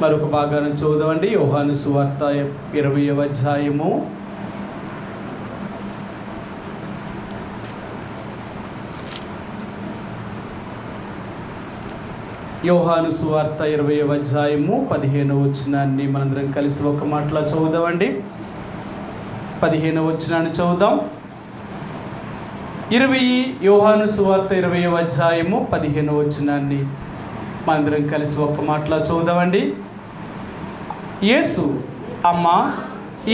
మరొక భాగాన్ని చదువుదామండి. యోహాను సువార్త 20వ అధ్యాయము. యోహాను సువార్త 20వ అధ్యాయము 15వ వచనాన్ని మనందరం కలిసి ఒక మాటలో చదువుదామండి. 15వ వచనాన్ని చదువుదాం. యోహాను సువార్త 20వ అధ్యాయము 15వ వచనాన్ని మనందరం కలిసి ఒక్క మాటలో చదువుదామండి. యేసు, అమ్మా,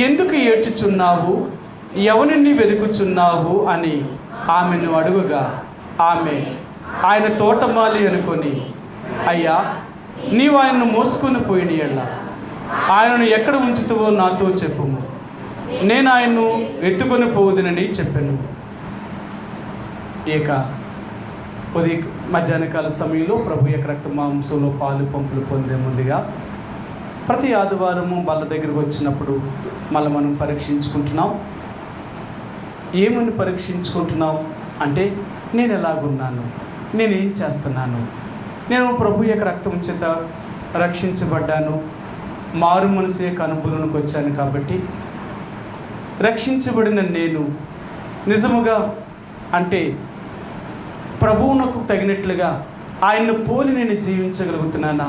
ఎందుకు ఏడ్చుచున్నావు? ఎవరిని వెతుకుచున్నావు అని ఆమెను అడుగుగా, ఆమె ఆయన తోటమాలి అనుకొని, అయ్యా, నీవు ఆయన్ను మోసుకొని పోయిన ఎడల ఆయనను ఎక్కడ ఉంచుతావో నాతో చెప్పుము, నేను ఆయన్ను ఎత్తుకొని పోవదునని చెప్పాను. మధ్యాహ్నకాల సమయంలో ప్రభు యొక్క రక్త మాంసంలో పాలు పంపులు పొందే ముందుగా ప్రతి ఆదివారము వాళ్ళ దగ్గరకు వచ్చినప్పుడు మళ్ళీ మనం పరీక్షించుకుంటున్నాం. ఏమని పరీక్షించుకుంటున్నాం అంటే, నేను ఎలాగున్నాను, నేనేం చేస్తున్నాను, నేను ప్రభు యొక్క రక్తం చేత రక్షించబడ్డాను, మారు మనసు యొక్క అనుభవంలోకి వచ్చాను కాబట్టి రక్షించబడిన నేను నిజముగా అంటే ప్రభువునకు తగినట్లుగా ఆయన్ను పోలి నేను జీవించగలుగుతున్నానా,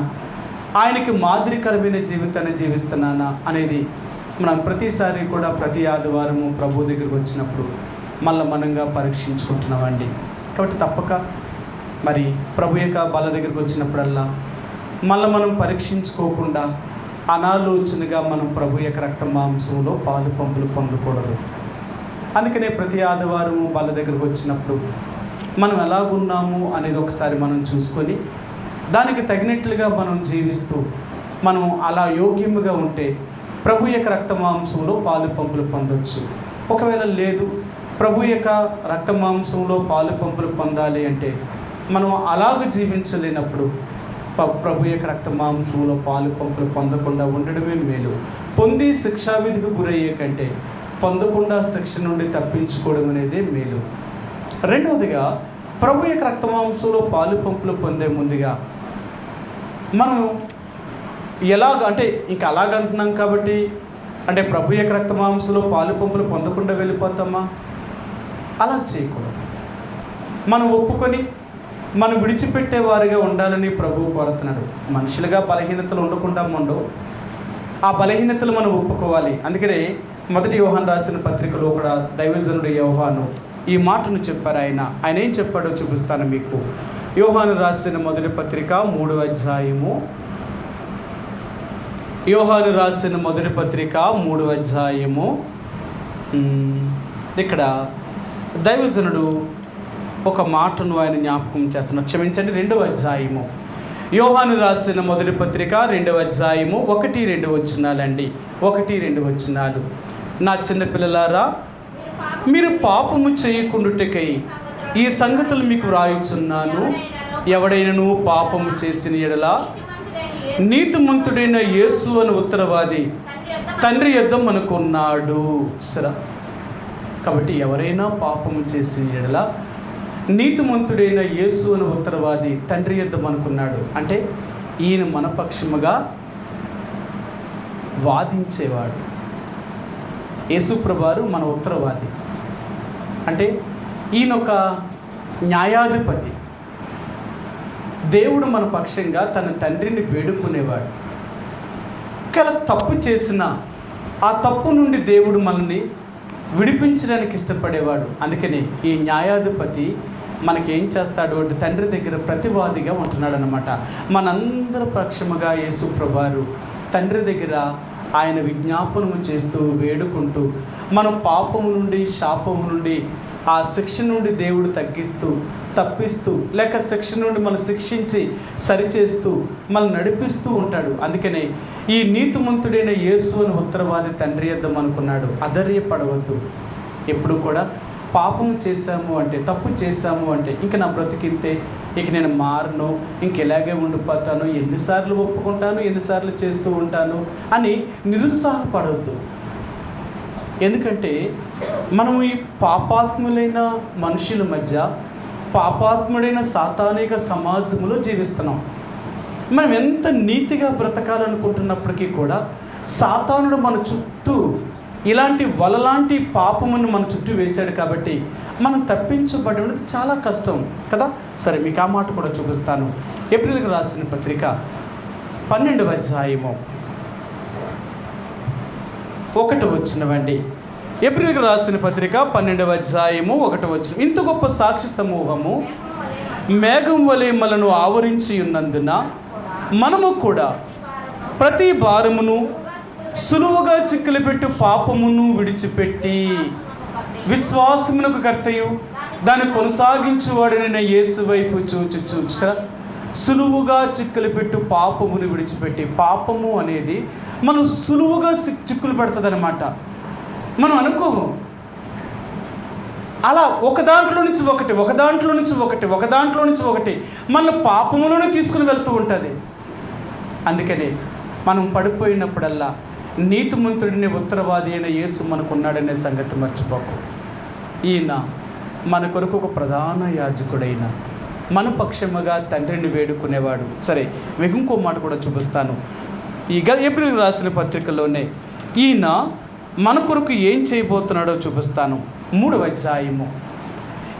ఆయనకి మాదిరికరమైన జీవితాన్ని జీవిస్తున్నానా అనేది మనం ప్రతిసారి కూడా ప్రతి ఆదివారము ప్రభు దగ్గరికి వచ్చినప్పుడు మళ్ళీ మనంగా పరీక్షించుకుంటున్నామండి. కాబట్టి తప్పక మరి ప్రభు యొక్క బల దగ్గరికి వచ్చినప్పుడల్లా మళ్ళీ మనం పరీక్షించుకోకుండా అనాలోచనగా మనం ప్రభు యొక్క రక్త మాంసంలో పాలు పంపులు పొందకూడదు. అందుకనే ప్రతి ఆదివారము బల దగ్గరికి వచ్చినప్పుడు మనం ఎలాగున్నాము అనేది ఒకసారి మనం చూసుకొని దానికి తగినట్లుగా మనం జీవిస్తూ మనం అలా యోగ్యముగా ఉంటే ప్రభు యొక్క రక్త మాంసంలో పాలు పంపులు పొందొచ్చు. ఒకవేళ లేదు, ప్రభు యొక్క రక్త మాంసంలో పాలు పంపులు పొందాలి అంటే మనం అలాగ జీవించలేనప్పుడు ప్రభు యొక్క రక్త మాంసంలో పాలు పంపులు పొందకుండా ఉండడమే మేలు. పొంది శిక్షావిధికి గురయ్యే కంటే పొందకుండా శిక్ష నుండి తప్పించుకోవడం అనేదే మేలు. రెండవదిగా, ప్రభు యొక్క రక్త మాంసంలో పాలు పంపులు పొందే ముందుగా మనం ఎలాగ అంటే ఇంకా అలాగంటున్నాం కాబట్టి అంటే ప్రభు యొక్క రక్త మాంసంలో పాలు పంపులు పొందకుండా వెళ్ళిపోతామా? అలా చేయకూడదు. మనం ఒప్పుకొని మనం విడిచిపెట్టేవారిగా ఉండాలని ప్రభువు కోరుతున్నాడు. మనుషులుగా బలహీనతలు ఉండకుండా ఉండవు, ఆ బలహీనతలు మనం ఒప్పుకోవాలి. అందుకనే మొదటి యోహాను రాసిన పత్రికలో కూడా దైవజనుడు యోహాను ఈ మాటను చెప్పారు. ఆయన ఏం చెప్పాడో చూపిస్తాను మీకు. యోహాను రాసిన మొదటి పత్రిక 3వ అధ్యాయము. యోహాను రాసిన మొదటి పత్రిక 3వ అధ్యాయము. ఇక్కడ దైవజనుడు ఒక మాటను ఆయన జ్ఞాపకం చేస్తున్నాడు. క్షమించండి, 2వ అధ్యాయము. యోహాను రాసిన మొదటి పత్రిక 2వ అధ్యాయము 1-2 వచనాలండి. 1-2 వచనాలు. నా చిన్నపిల్లలారా, మీరు పాపము చేయకుండుటకై ఈ సంగతులు మీకు వ్రాయుచున్నాను. ఎవడైనను పాపము చేసిన ఎడల నీతిమంతుడైన యేసు అని ఉత్తరవాది తండ్రి యొద్ద మనకున్నాడు. సరే, కాబట్టి ఎవరైనా పాపము చేసిన ఎడల నీతిమంతుడైన యేసు అని ఉత్తరవాది తండ్రి యొద్ద మనకున్నాడు. అంటే ఈయన మన పక్షముగా వాదించేవాడు. యేసు ప్రభువారు మన ఉత్తరవాది. అంటే ఈయన ఒక న్యాయాధిపతి. దేవుడు మన పక్షంగా తన తండ్రిని వేడుకునేవాడు. ఒకవేళ తప్పు చేసిన ఆ తప్పు నుండి దేవుడు మనల్ని విడిపించడానికి ఇష్టపడేవాడు. అందుకని ఈ న్యాయాధిపతి మనకి ఏం చేస్తాడు అంటే తండ్రి దగ్గర ప్రతివాదిగా ఉంటున్నాడు అన్నమాట. మనందరి పక్షముగా యేసు ప్రభువారు తండ్రి దగ్గర ఆయన విజ్ఞాపనము చేస్తూ వేడుకుంటూ మన పాపము నుండి శాపము నుండి ఆ శిక్ష నుండి దేవుడు తప్పిస్తూ లేక శిక్ష నుండి మనం శిక్షించి సరిచేస్తూ మనం నడిపిస్తూ ఉంటాడు. అందుకనే ఈ నీతిమంతుడైన యేసు అని ఉత్తరవాది తండ్రి యొద్ద అనుకున్నాడు. అధైర్యపడవద్దు. ఎప్పుడు కూడా పాపము చేశాము అంటే, తప్పు చేశాము అంటే ఇంక నా బ్రతికింతే, ఇక నేను మారను, ఇంకెలాగే ఉండిపోతాను, ఎన్నిసార్లు ఒప్పుకుంటాను, ఎన్నిసార్లు చేస్తూ ఉంటాను అని నిరుత్సాహపడవద్దు. ఎందుకంటే మనం ఈ పాపాత్ములైన మనుషుల మధ్య పాపాత్ముడైన సాతానిక సమాజంలో జీవిస్తున్నాం. మనం ఎంత నీతిగా బ్రతకాలనుకుంటున్నప్పటికీ కూడా సాతానుడు మన చుట్టూ ఇలాంటి వలలాంటి పాపమును మన చుట్టూ వేశాడు కాబట్టి మనం తప్పించబడడం చాలా కష్టం కదా. సరే, మీకు ఆ మాట కూడా చూపిస్తాను. ఏప్రిల్కి రాసిన పత్రిక 12వ అధ్యాయము 1 వచనమండి. ఏప్రిల్కి రాసిన పత్రిక 12వ అధ్యాయము 1 వచనం. ఇంత గొప్ప సాక్షి సమూహము మేఘం వలె మనను ఆవరించి ఉన్నందున మనము కూడా ప్రతి భారమును సులువుగా చిక్కులుపెట్టు పాపమును విడిచిపెట్టి విశ్వాసమునకు కర్తయు దాన్ని కొనసాగించువాడనైన యేసు వైపు చూచా సులువుగా చిక్కులు పెట్టు పాపమును విడిచిపెట్టి. పాపము అనేది మనం సులువుగా చిక్కులు పెడుతుంది అనమాట. మనం అనుకోము అలా ఒక దాంట్లో నుంచి ఒకటి మన పాపములోనే తీసుకుని వెళ్తూ ఉంటుంది. అందుకనే మనం పడిపోయినప్పుడల్లా నీతిమంతుడిని ఉత్తరవాది అయిన యేసు మనకున్నాడనే సంగతి మర్చిపోకు. ఈయన మన కొరకు ఒక ప్రధాన యాజకుడైన మన పక్షముగా తండ్రిని వేడుకునేవాడు. సరే, మీకు ఇంకో మాట కూడా చూపిస్తాను. ఈ ఏప్రిల్ రాసిన పత్రికలోనే ఈయన మన కొరకు ఏం చేయబోతున్నాడో చూపిస్తాను. 3వ అధ్యాయము,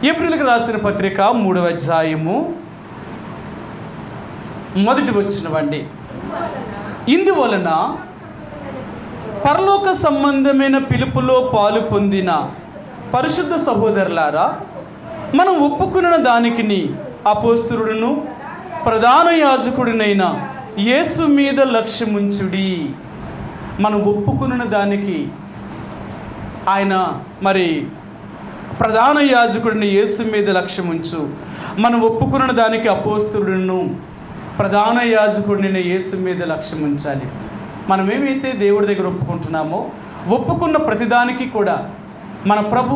ఏప్రిల్కి రాసిన పత్రిక 3వ అధ్యాయము 1 వచనమండి. ఇందువలన పరలోక సంబంధమైన పిలుపులో పాలు పొందిన పరిశుద్ధ సహోదరులారా, మనం ఒప్పుకున్న దానికిని అపోస్తలుడును ప్రధాన యాజకుడినైన యేసు మీద లక్ష్యముంచుడి. మనం ఒప్పుకున్న దానికి ఆయన ప్రధాన యాజకుడిని యేసు మీద లక్ష్యముంచు. మనం ఒప్పుకున్న దానికి అపోస్తలుడును ప్రధాన యాజకుడిని యేసు మీద లక్ష్యం ఉంచాలి. మనం ఏమైతే దేవుడి దగ్గర ఒప్పుకుంటున్నామో ఒప్పుకున్న ప్రతిదానికి కూడా మన ప్రభు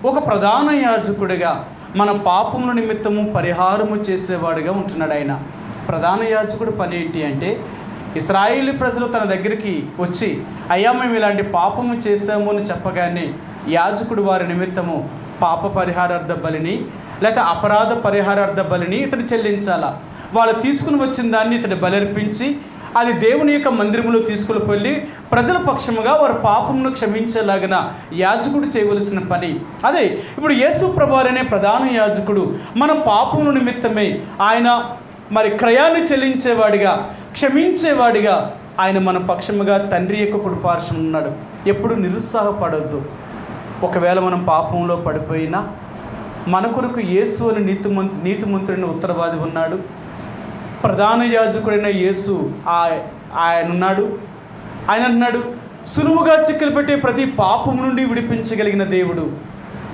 ఒక ప్రధాన యాజకుడిగా మన పాపముల నిమిత్తము పరిహారము చేసేవాడిగా ఉంటున్నాడు. ఆయన ప్రధాన యాజకుడు పని ఏంటి అంటే, ఇశ్రాయేలీ ప్రజలు తన దగ్గరికి వచ్చి అయ్యా మేము ఇలాంటి పాపము చేశాము అని చెప్పగానే యాజకుడు వారి నిమిత్తము పాప పరిహారార్థ బలిని లేకపోతే అపరాధ పరిహారార్థ బలిని ఇతడు చెల్లించాలా. వాళ్ళు తీసుకుని వచ్చిన దాన్ని ఇతడు బలర్పించి అది దేవుని యొక్క మందిరములో తీసుకుని వెళ్ళి ప్రజల పక్షముగా వారి పాపమును క్షమించేలాగిన యాజకుడు చేయవలసిన పని అదే. ఇప్పుడు యేసు ప్రభువారు అనే ప్రధాన యాజకుడు మన పాపముల నిమిత్తమే ఆయన క్రయాన్ని చెల్లించేవాడిగా క్షమించేవాడిగా ఆయన మన పక్షముగా తండ్రి యొక్క కుడిపార్శ్వమున ఉన్నాడు. ఎప్పుడు నిరుత్సాహపడొద్దు. ఒకవేళ మనం పాపంలో పడిపోయినా మన కొరకు యేసు అని నీతిమంతుడైన ఉత్తరవాది ఉన్నాడు. ప్రధాన యాజకుడైన యేసు ఆయన ఉన్నాడు. ఆయన అన్నాడు, సులువుగా చిక్కులు పెట్టే ప్రతి పాపం నుండి విడిపించగలిగిన దేవుడు.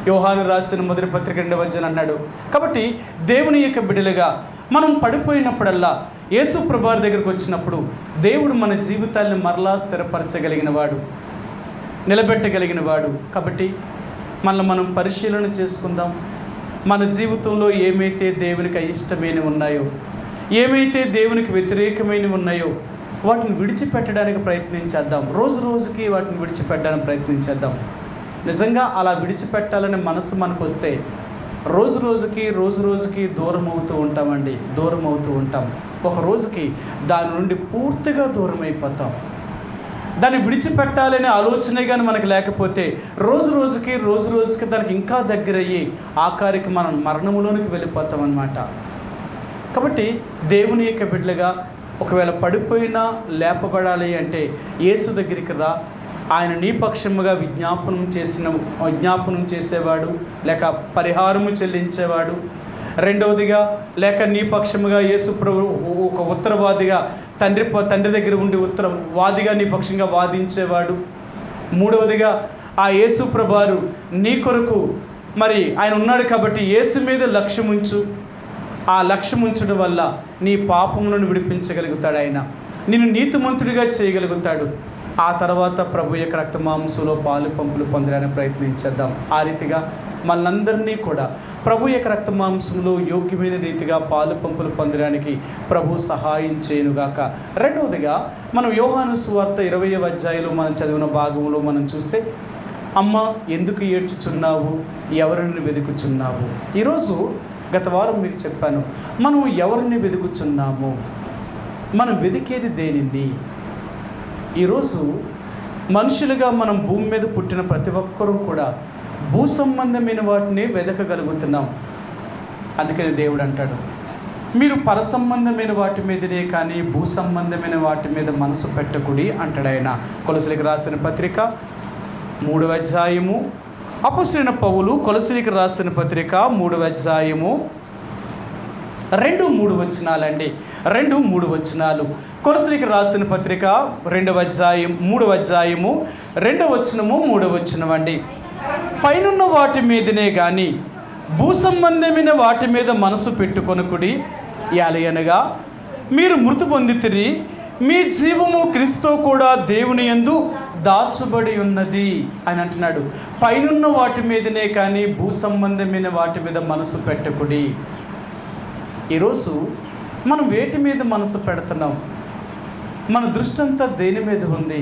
యోహాను రాసిన 1వ పత్రిక 2వ వచనం అన్నాడు. కాబట్టి దేవుని యొక్క బిడ్డలుగా మనం పడిపోయినప్పుడల్లా యేసు ప్రభువారి దగ్గరికి వచ్చినప్పుడు దేవుడు మన జీవితాన్ని మరలా స్థిరపరచగలిగిన వాడు, నిలబెట్టగలిగిన వాడు. కాబట్టి మనం పరిశీలన చేసుకుందాం. మన జీవితంలో ఏమైతే దేవునికి అయిష్టమైనవి ఉన్నాయో, ఏమైతే దేవునికి వ్యతిరేకమైనవి ఉన్నాయో వాటిని విడిచిపెట్టడానికి ప్రయత్నించేద్దాం. రోజు రోజుకి వాటిని విడిచిపెట్టడానికి ప్రయత్నించేద్దాం. నిజంగా అలా విడిచిపెట్టాలనే మనసు మనకు వస్తే రోజు రోజుకి దూరం అవుతూ ఉంటాం. ఒక రోజుకి దాని నుండి పూర్తిగా దూరం అయిపోతాం. దాన్ని విడిచిపెట్టాలనే ఆలోచనే కానీ మనకు లేకపోతే రోజు రోజుకి దానికి ఇంకా దగ్గరయ్యి ఆఖరికి మనం మరణంలోనికి వెళ్ళిపోతాం అన్నమాట. కాబట్టి దేవుని యొక్క బిడ్డలుగా ఒకవేళ పడిపోయినా లేపబడాలి అంటే యేసు దగ్గరికి రా. ఆయన నీ పక్షముగా విజ్ఞాపనం చేసేవాడు లేక పరిహారము చెల్లించేవాడు. రెండవదిగా లేక నీ పక్షముగా యేసు ప్రభు ఒక ఉత్తరవాదిగా తండ్రి దగ్గర ఉండి ఉత్తరవాదిగా నీ పక్షంగా వాదించేవాడు. మూడవదిగా ఆ యేసు ప్రభువారు నీ కొరకు ఆయన ఉన్నాడు కాబట్టి యేసు మీద లక్ష్యం ఉంచు. ఆ లక్ష్యం ఉంచడం వల్ల నీ పాపములను విడిపించగలుగుతాడు. ఆయన నిన్ను నీతిమంతుడిగా చేయగలుగుతాడు. ఆ తర్వాత ప్రభు యొక్క రక్తమాంసంలో పాలు పంపులు పొందడానికి ప్రయత్నించేద్దాం. ఆ రీతిగా మనందరినీ కూడా ప్రభు యొక్క రక్తమాంసంలో యోగ్యమైన రీతిగా పాలు పంపులు పొందడానికి ప్రభు సహాయం చేయనుగాక. రెండవదిగా మనం యోహాను సువార్త 20వ అధ్యాయంలో మనం చదివిన భాగంలో మనం చూస్తే, అమ్మ ఎందుకు ఏడ్చుచున్నావు, ఎవరిని వెతుకుచున్నావు. ఈరోజు గత వారం మీకు చెప్పాను, మనం ఎవరిని వెతుకుచున్నాము. మనం వెతికేది దేనిని? ఈరోజు మనుషులుగా మనం భూమి మీద పుట్టిన ప్రతి ఒక్కరూ కూడా భూ సంబంధమైన వాటిని వెతకగలుగుతున్నాం. అందుకని దేవుడు అంటాడు, మీరు పర సంబంధమైన వాటి మీదనే కానీ భూ సంబంధమైన వాటి మీద మనసు పెట్టకుడి అంటాడు ఆయన. కొలసీలకు రాసిన పత్రిక 3వ అధ్యాయము, అపొస్తలుడైన పౌలు కొలసీలకు రాసిన పత్రిక 3వ అధ్యాయము 2-3 వచనాలండి. 2-3 వచనాలు. కొలసీలకు రాసిన పత్రిక 2వ అధ్యాయం 3వ అధ్యాయము 2వ వచనము 3వ వచనం అండి. పైనున్న వాటి మీదనే కానీ భూ సంబంధమైన వాటి మీద మనసు పెట్టుకొనకుడి, యాలయనగా మీరు మృతి పొందితిరి, మీ జీవము క్రీస్తుతో కూడా దేవుని యందు దాచబడి ఉన్నది అని అంటున్నాడు. పైనున్న వాటి మీదనే కానీ భూ సంబంధమైన వాటి మీద మనసు పెట్టకుడి. ఈరోజు మనం వేటి మీద మనసు పెడుతున్నాం? మన దృష్టి అంతా దేని మీద ఉంది?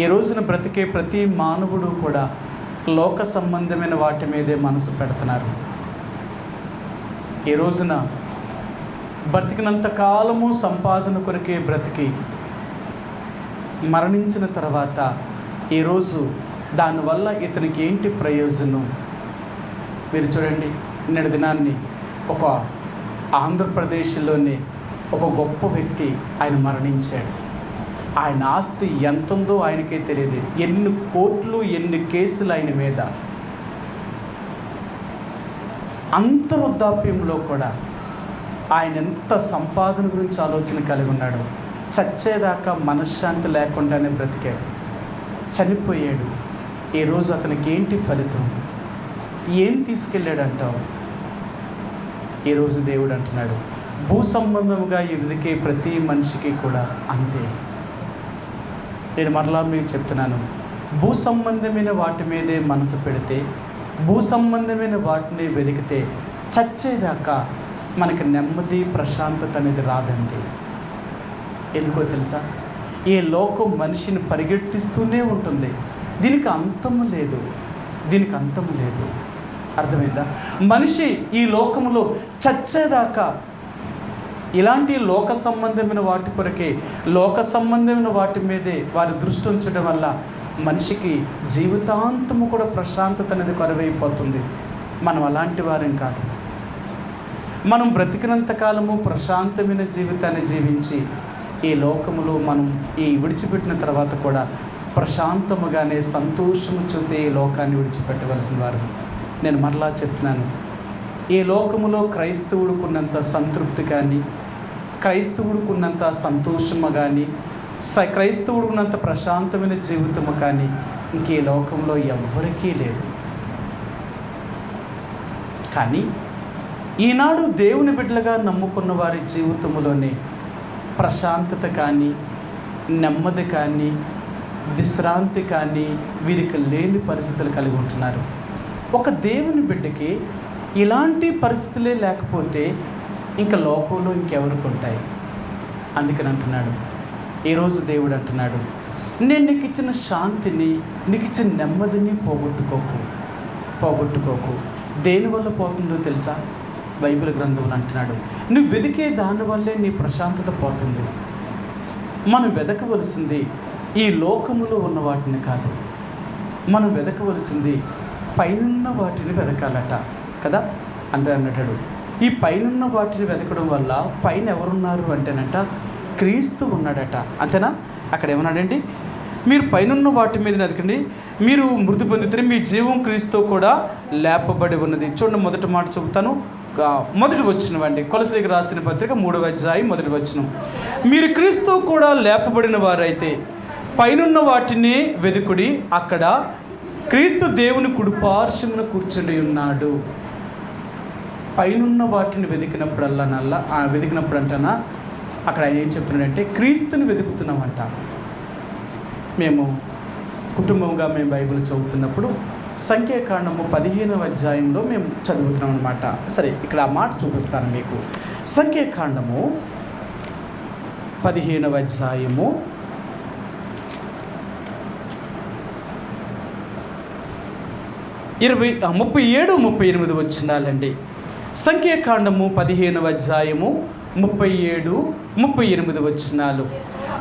ఈ రోజున బ్రతికే ప్రతి మానవుడు కూడా లోక సంబంధమైన వాటి మీదే మనసు పెడుతున్నారు. ఈ రోజున బ్రతికినంత కాలము సంపాదన కొరకే బ్రతికి మరణించిన తర్వాత ఈరోజు దానివల్ల ఇతనికి ఏంటి ప్రయోజనం? మీరు చూడండి, నిన్న దినాన్ని ఒక ఆంధ్రప్రదేశ్లోని ఒక గొప్ప వ్యక్తి ఆయన మరణించాడు. ఆయన ఆస్తి ఎంత ఉందో ఆయనకే తెలియదు. ఎన్ని కోట్లు, ఎన్ని కేసులు ఆయన మీద. అంత వృద్ధాప్యంలో కూడా ఆయన ఎంత సంపాదన గురించి ఆలోచన కలిగి ఉన్నాడు. చచ్చేదాకా మనశ్శాంతి లేకుండానే బ్రతికాడు, చనిపోయాడు. ఈరోజు అతనికి ఏంటి ఫలితం? ఏం తీసుకెళ్ళాడు అంటావు? ఈరోజు దేవుడు అంటున్నాడు, భూ సంబంధముగా ఎదిగే ప్రతి మనిషికి కూడా అంతే. నేను మరలా మీకు చెప్తున్నాను, భూ సంబంధమైన వాటి మీదే మనసు పెడితే, భూ సంబంధమైన వాటిని వెతికితే చచ్చేదాకా మనకి నెమ్మది, ప్రశాంతత అనేది రాదండి. ఎందుకో తెలుసా? ఈ లోకం మనిషిని పరిగెట్టిస్తూనే ఉంటుంది. దీనికి అంతము లేదు, దీనికి అంతము లేదు. అర్థమైందా? మనిషి ఈ లోకంలో చచ్చేదాకా ఇలాంటి లోక సంబంధమైన వాటి కొరకే, లోక సంబంధమైన వాటి మీదే వారి దృష్టి ఉంచడం వల్ల మనిషికి జీవితాంతము కూడా ప్రశాంతత అనేది కరువైపోతుంది. మనం అలాంటి వారేం కాదు. మనం బ్రతికినంత కాలము ప్రశాంతమైన జీవితాన్ని జీవించి ఈ లోకములో మనం ఈ విడిచిపెట్టిన తర్వాత కూడా ప్రశాంతముగానే సంతోషము చూతే ఈ లోకాన్ని విడిచిపెట్టవలసిన వారు. నేను మరలా చెప్తున్నాను, ఈ లోకములో క్రైస్తవుడుకున్నంత సంతృప్తి కానీ, క్రైస్తవుడుకున్నంత సంతోషము కానీ, క్రైస్తవుడుకున్నంత ప్రశాంతమైన జీవితము కానీ ఇంకే లోకంలో ఎవ్వరికీ లేదు. కానీ ఈనాడు దేవుని బిడ్డలుగా నమ్ముకున్న వారి జీవితంలోనే ప్రశాంతత కానీ, నెమ్మది కానీ, విశ్రాంతి కానీ వీరికి లేని పరిస్థితులు కలిగి ఉంటున్నారు. ఒక దేవుని బిడ్డకి ఇలాంటి పరిస్థితులే లేకపోతే ఇంకా లోకంలో ఇంకెవరికి ఉంటాయి? అందుకని అంటున్నాడు, ఈరోజు దేవుడు అంటున్నాడు, నేను నీకు ఇచ్చిన శాంతిని, నీకు ఇచ్చిన నెమ్మదిని పోగొట్టుకోకు. దేనివల్ల పోతుందో తెలుసా? బైబిల్ గ్రంథంలో అంటున్నాడు, నువ్వు వెతికే దానివల్లే నీ ప్రశాంతత పోతుంది. మనం వెతకవలసింది ఈ లోకములో ఉన్న వాటిని కాదు, మనం వెతకవలసింది పైనున్న వాటిని వెతకాలట కదా. అంటే అన్నట్టు ఈ పైనున్న వాటిని వెతకడం వల్ల పైన ఎవరున్నారు అంటేనట క్రీస్తు ఉన్నాడట. అంతేనా? అక్కడ ఏమన్నాడండి, మీరు పైనున్న వాటి మీద వెతకండి, మీరు మృతి పొందితే మీ జీవం క్రీస్తుతో కూడా లేపబడి ఉన్నది. చూడండి, మొదటి మాట చెబుతాను, మొదటి వచనం అండి. కొలసీలకు రాసిన పత్రిక 3వ అధ్యాయం మొదటి వచనం. మీరు క్రీస్తు కూడా లేపబడిన వారైతే పైనున్న వాటిని వెతుకుడి, అక్కడ క్రీస్తు దేవుని కుడిపార్శ్వమున కూర్చుని ఉన్నాడు. పైనున్న వాటిని వెతికినప్పుడు అంటనా అక్కడ ఆయన ఏం చెప్తున్నాడంటే క్రీస్తుని వెతుకుతున్నామంట. మేము కుటుంబంగా మేము బైబిల్ చదువుతున్నప్పుడు సంఖ్యాకాండము 15వ అధ్యాయంలో మేము చదువుతున్నాం అన్నమాట. సరే, ఇక్కడ ఆ మాట చూపిస్తాను మీకు. సంఖ్యాకాండము 15వ అధ్యాయము 37-38 వచనాలండి. సంఖ్యాకాండము 15వ అధ్యాయము 37, 38 వచనాలు.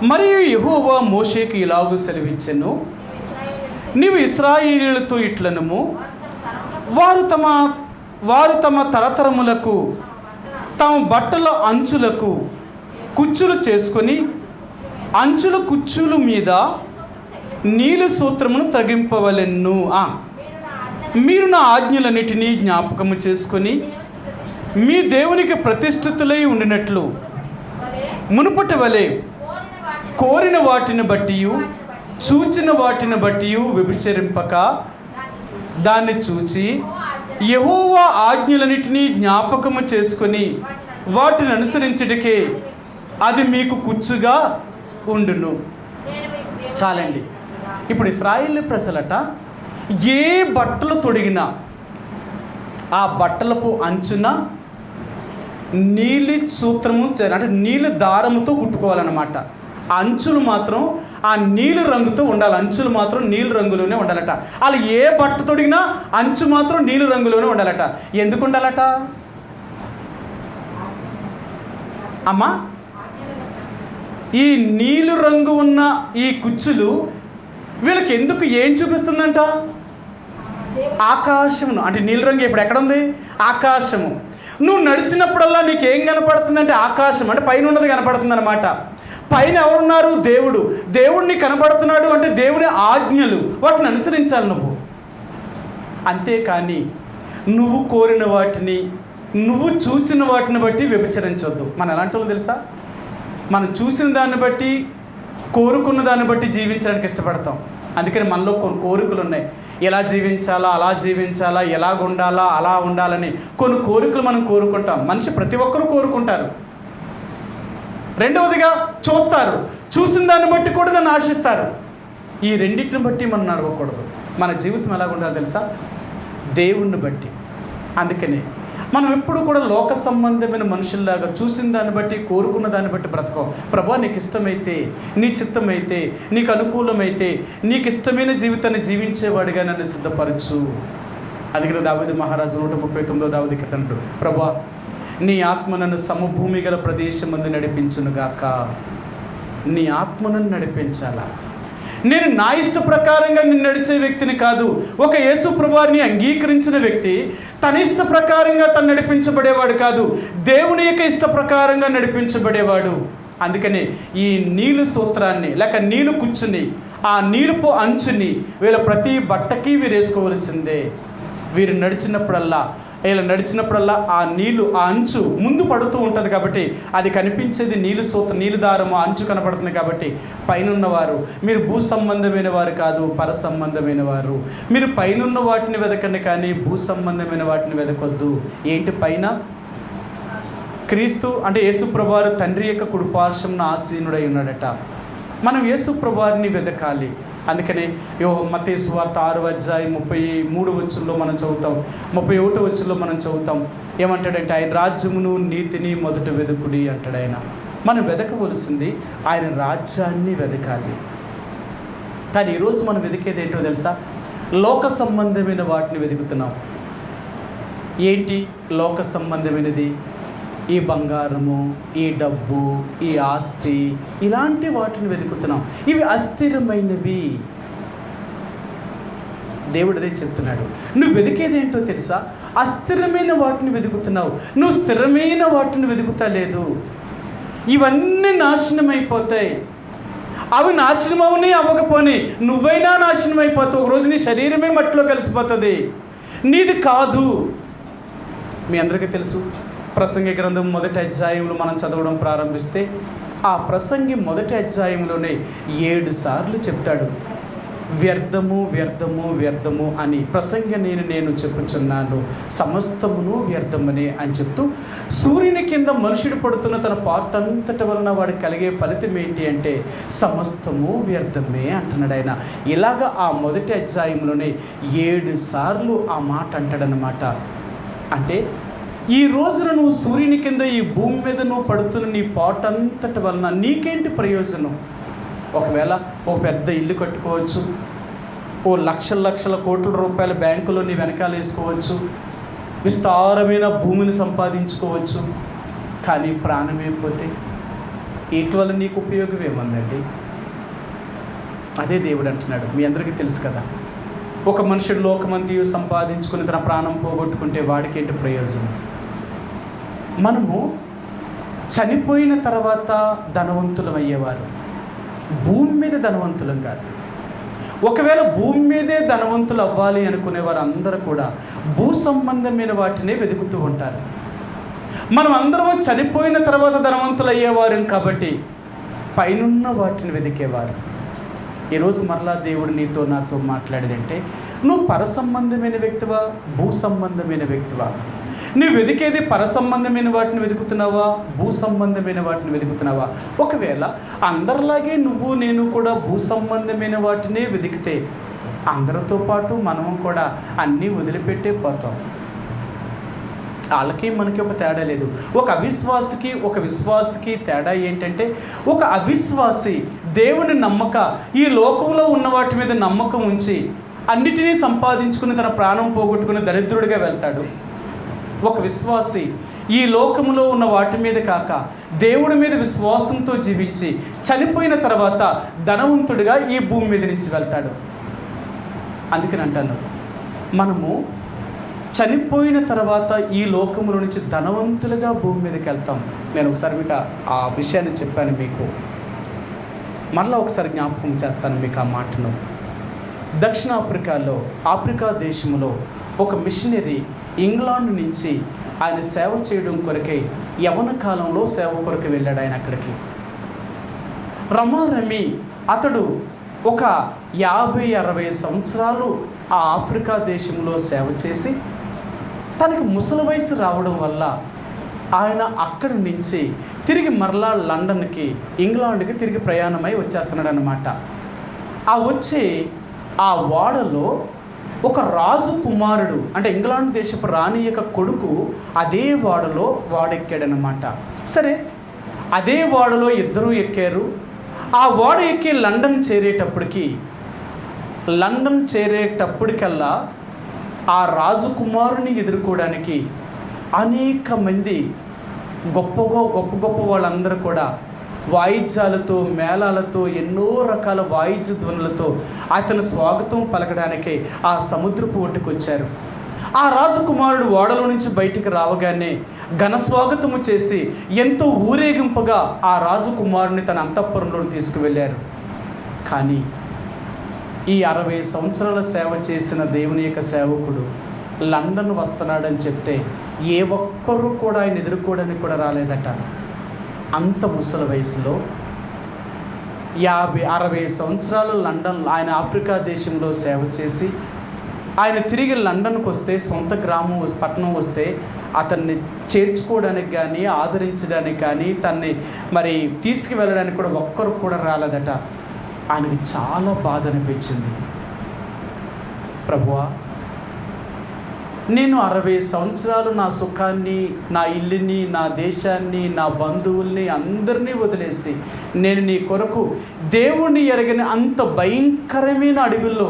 మరియు యెహోవా మోషేకి ఇలాగు సెలవిచ్చెను, నీవు ఇశ్రాయేలీయులతో ఇట్లనుము, వారు తమ తరతరములకు తమ బట్టల అంచులకు కుచ్చులు చేసుకొని అంచుల కుచ్చుల మీద నీలు సూత్రమును తగింపవలెను. మీరు నా ఆజ్ఞలన్నిటినీ జ్ఞాపకము చేసుకొని మీ దేవునికి ప్రతిష్ఠితులై ఉండినట్లు మునుపటి వలె కోరిన వాటిని బట్టి చూచిన వాటిని బట్టి వ్యభిచరింపక దాన్ని చూచి యెహోవా ఆజ్ఞలన్నిటినీ జ్ఞాపకము చేసుకొని వాటిని అనుసరించుటకే అది మీకు కుచ్చుగా ఉండును. చాలండి. ఇప్పుడు ఇశ్రాయేలు ప్రజలట ఏ బట్టలు తొడిగినా ఆ బట్టలపు అంచున నీలి సూత్రము అంటే నీలి దారముతో కుట్టుకోవాలన్నమాట. అంచులు మాత్రం ఆ నీలి రంగుతో ఉండాలి. అంచులు మాత్రం నీలి రంగులోనే ఉండాలట. అలా ఏ బట్ట తొడిగినా అంచు మాత్రం నీలి రంగులోనే ఉండాలట. ఎందుకు ఉండాలట అమ్మా? ఈ నీలి రంగు ఉన్న ఈ కుచ్చులు వీళ్ళకి ఎందుకు ఏం చూపిస్తుందంట? ఆకాశమును. అంటే నీలి రంగు ఇప్పుడు ఎక్కడ ఉంది? ఆకాశము. నువ్వు నడిచినప్పుడల్లా నీకు ఏం కనపడుతుందంటే ఆకాశం. అంటే పైన ఉన్నది కనపడుతుంది అనమాట. పైన ఎవరున్నారు? దేవుడు. దేవుడిని కనబడుతున్నాడు అంటే దేవుని ఆజ్ఞలు, వాటిని అనుసరించాలి నువ్వు. అంతేకాని నువ్వు కోరిన వాటిని, నువ్వు చూచిన వాటిని బట్టి వ్యభిచరించొద్దు. మనం ఎలాంటి వాళ్ళు తెలుసా? మనం చూసిన దాన్ని బట్టి, కోరుకున్న దాన్ని బట్టి జీవించడానికి ఇష్టపడతాం. అందుకని మనలో కొన్ని కోరికలు ఉన్నాయి. ఎలా జీవించాలా, అలా జీవించాలా, ఎలాగ ఉండాలా, అలా ఉండాలని కొన్ని కోరికలు మనం కోరుకుంటాం. మనిషి ప్రతి ఒక్కరూ కోరుకుంటారు. రెండవదిగా చూస్తారు. చూసిన దాన్ని బట్టి కూడా దాన్ని ఆశిస్తారు. ఈ రెండింటిని బట్టి మనం నడవకూడదు. మన జీవితం ఎలాగ ఉండాలి తెలుసా? దేవుణ్ణి బట్టి. అందుకని మనం ఎప్పుడు కూడా లోక సంబంధమైన మనుషుల్లాగా చూసిన దాన్ని బట్టి, కోరుకున్న దాన్ని బట్టి బ్రతకం. ప్రభువా, నీకు ఇష్టమైతే, నీ చిత్తమైతే, నీకు అనుకూలమైతే, నీకు ఇష్టమైన జీవితాన్ని జీవించేవాడిగా నన్ను సిద్ధపరచు. అందుకని దావీదు మహారాజు 139వ దావీదు కీర్తనలు, ప్రభువా నీ ఆత్మ నన్ను సమభూమి గల ప్రదేశం ముందు నడిపించునుగాక. నీ ఆత్మ నన్ను నడిపించాలా? నేను నా ఇష్ట ప్రకారంగా నిన్ను నడిచే వ్యక్తిని కాదు. ఒక యేసు ప్రభువారిని అంగీకరించిన వ్యక్తి తన ఇష్ట ప్రకారంగా తను నడిపించబడేవాడు కాదు, దేవుని యొక్క ఇష్ట ప్రకారంగా నడిపించబడేవాడు. అందుకని ఈ నీలు సూత్రాన్ని లేక నీలు కుచ్చుని, ఆ నీలుపు అంచుని వీళ్ళ ప్రతి బట్టకి వీరు వేసుకోవలసిందే. వీరు నడిచినప్పుడల్లా ఆ నీళ్ళు, ఆ అంచు ముందు పడుతూ ఉంటుంది కాబట్టి అది కనిపించేది నీళ్ళు సూత్రం, నీళ్ళు దారము, అంచు కనపడుతుంది కాబట్టి పైనున్నవారు, మీరు భూ సంబంధమైన వారు కాదు, పర సంబంధమైన వారు. మీరు పైనున్న వాటిని వెదకండి కానీ భూ సంబంధమైన వాటిని వెదకొద్దు. ఏంటి పైన? క్రీస్తు అంటే యేసు ప్రభువారు తండ్రి యొక్క కుడిపార్శ్వమున ఆసీనుడై ఉన్నాడట. మనం యేసు ప్రభువారిని వెదకాలి. అందుకనే మత్తయి సువార్త 6వ అధ్యాయం 33 వచనంలో మనం చదువుతాం, 31వ వచనంలో మనం చదువుతాం. ఏమంటాడంటే ఆయన రాజ్యమును నీతిని మొదట వెదుకుడి అంటాడు. ఆయన మనం వెదకవలసింది ఆయన రాజ్యాన్ని వెదకాలి. కానీ ఈరోజు మనం వెతికేది ఏంటో తెలుసా? లోక సంబంధమైన వాటిని వెతుకుతున్నాం. ఏంటి లోక సంబంధమైనది? ఈ బంగారము, ఈ డబ్బు, ఈ ఆస్తి, ఇలాంటి వాటిని వెతుకుతున్నాం. ఇవి అస్థిరమైనవి. దేవుడు అదే చెప్తున్నాడు. నువ్వు వెతికేది ఏంటో తెలుసా? అస్థిరమైన వాటిని వెతుకుతున్నావు. నువ్వు స్థిరమైన వాటిని వెతుకుతా లేదు. ఇవన్నీ నాశనం అయిపోతాయి. అవి నాశనం అవని అవ్వకపోని నువ్వైనా నాశనం అయిపోతావు. ఒకరోజు నీ శరీరమే మట్టిలో కలిసిపోతుంది. నీది కాదు. మీ అందరికీ తెలుసు, ప్రసంగి గ్రంథం 1వ అధ్యాయంలో మనం చదవడం ప్రారంభిస్తే ఆ ప్రసంగి 1వ అధ్యాయంలోనే 7 సార్లు చెప్తాడు వ్యర్థము వ్యర్థము వ్యర్థము అని. ప్రసంగి నేను చెప్పుచున్నాను సమస్తమును వ్యర్థమనే అని చెప్తూ సూర్యుని కింద మనుషుడు పడుతున్న తన పాటంతటి వలన వాడికి కలిగే ఫలితం ఏంటి అంటే సమస్తము వ్యర్థమే అంటున్నాడు ఆయన. ఇలాగ ఆ 1వ అధ్యాయంలోనే 7 సార్లు ఆ మాట అంటాడనమాట. అంటే ఈ రోజున నువ్వు సూర్యుని కింద ఈ భూమి మీద నువ్వు పడుతున్న నీ పాటంతటి వలన నీకేంటి ప్రయోజనం? ఒకవేళ ఒక పెద్ద ఇల్లు కట్టుకోవచ్చు, ఓ లక్షల కోట్ల రూపాయల బ్యాంకులో నీ వెనకాల వేసుకోవచ్చు, విస్తారమైన భూమిని సంపాదించుకోవచ్చు, కానీ ప్రాణమే పోతే వీటి వల్ల నీకు ఉపయోగం ఏముందండి? అదే దేవుడు అంటున్నాడు. మీ అందరికీ తెలుసు కదా, ఒక మనుషుడు లోకమంతయు సంపాదించుకుని తన ప్రాణం పోగొట్టుకుంటే వాడికి ఏంటి ప్రయోజనం? మనము చనిపోయిన తర్వాత ధనవంతులం అయ్యేవారు, భూమి మీద ధనవంతులం కాదు. ఒకవేళ భూమి మీదే ధనవంతులు అవ్వాలి అనుకునేవారు అందరూ కూడా భూ సంబంధమైన వాటినే వెతుకుతూ ఉంటారు. మనం అందరము చనిపోయిన తర్వాత ధనవంతులు అయ్యేవారు కాబట్టి పైనున్న వాటిని వెతికేవారు. ఈరోజు మరలా దేవుడు నీతో నాతో మాట్లాడేదంటే, నువ్వు పరసంబంధమైన వ్యక్తివా, భూ సంబంధమైన వ్యక్తివా? నువ్వు వెతికేది పరసంబంధమైన వాటిని వెతుకుతున్నావా, భూ సంబంధమైన వాటిని వెతుకుతున్నావా? ఒకవేళ అందరిలాగే నువ్వు నేను కూడా భూ సంబంధమైన వాటినే వెతికితే అందరితో పాటు మనము కూడా అన్నీ వదిలిపెట్టే పోతాం. వాళ్ళకి మనకి ఒక తేడా లేదు. ఒక అవిశ్వాసికి ఒక విశ్వాసికి తేడా ఏంటంటే, ఒక అవిశ్వాసి దేవుని నమ్మక, ఈ లోకంలో ఉన్న వాటి మీద నమ్మకం ఉంచి అన్నిటినీ సంపాదించుకుని తన ప్రాణం పోగొట్టుకుని దరిద్రుడిగా వెళ్తాడు. ఒక విశ్వాసి ఈ లోకంలో ఉన్న వాటి మీద కాక దేవుడి మీద విశ్వాసంతో జీవించి చనిపోయిన తర్వాత ధనవంతుడిగా ఈ భూమి మీద నుంచి వెళ్తాడు. అందుకని అంటాను, మనము చనిపోయిన తర్వాత ఈ లోకంలో నుంచి ధనవంతులుగా భూమి మీదకి వెళ్తాం. నేను ఒకసారి మీకు ఆ విషయాన్ని చెప్పాను, మీకు మరలా ఒకసారి జ్ఞాపకం చేస్తాను మీకు ఆ మాటను. దక్షిణాఫ్రికాలో, ఆఫ్రికా దేశంలో ఒక మిషనరీ ఇంగ్లాండ్ నుంచి ఆయన సేవ చేయడం కొరకై యవన కాలంలో సేవ కొరకు వెళ్ళాడు. ఆయన అక్కడికి రమారమి అతడు ఒక 50-60 సంవత్సరాలు ఆ ఆఫ్రికా దేశంలో సేవ చేసి తనకి ముసలి వయసు రావడం వల్ల ఆయన అక్కడి నుంచి తిరిగి మరలా లండన్కి, ఇంగ్లాండ్కి తిరిగి ప్రయాణమై వచ్చేస్తున్నాడు అన్నమాట. ఆ వచ్చి ఆ ఓడలో ఒక రాజు కుమారుడు, అంటే ఇంగ్లాండ్ దేశపు రాణి యొక్క కొడుకు అదే ఓడలో వాడెక్కాడనమాట. సరే, అదే ఓడలో ఇద్దరూ ఎక్కారు. ఆ ఓడ ఎక్కి లండన్ చేరేటప్పటికల్లా ఆ రాజకుమారుని ఎదుర్కోవడానికి అనేక మంది గొప్ప వాళ్ళందరూ కూడా వాయిద్యాలతో, మేళాలతో, ఎన్నో రకాల వాయిద్య ధ్వనులతో అతను స్వాగతం పలకడానికి ఆ సముద్రపు ఒడ్డుకు వచ్చారు. ఆ రాజకుమారుడు ఓడలో నుంచి బయటికి రావగానే ఘన స్వాగతము చేసి ఎంతో ఊరేగింపుగా ఆ రాజకుమారుని తన అంతఃపురంలో తీసుకువెళ్ళారు. కానీ ఈ 60 సంవత్సరాల సేవ చేసిన దేవుని యొక్క సేవకుడు లండన్ వస్తున్నాడని చెప్తే ఏ ఒక్కరూ కూడా ఆయన ఎదుర్కోవడానికి కూడా రాలేదట. అంత ముసలి వయసులో 50-60 సంవత్సరాలు లండన్, ఆయన ఆఫ్రికా దేశంలో సేవ చేసి ఆయన తిరిగి లండన్కి వస్తే, సొంత పట్టణం వస్తే అతన్ని చేర్చుకోవడానికి కానీ, ఆదరించడానికి కానీ, తన్ని మరి తీసుకువెళ్ళడానికి కూడా ఒక్కరు కూడా రాలేదట. ఆయనకి చాలా బాధ అనిపించింది. ప్రభువా, నేను 60 సంవత్సరాలు నా సుఖాన్ని, నా ఇల్లుని, నా దేశాన్ని, నా బంధువుల్ని అందరినీ వదిలేసి నేను నీ కొరకు దేవుణ్ణి ఎరగని అంత భయంకరమైన అడవుల్లో,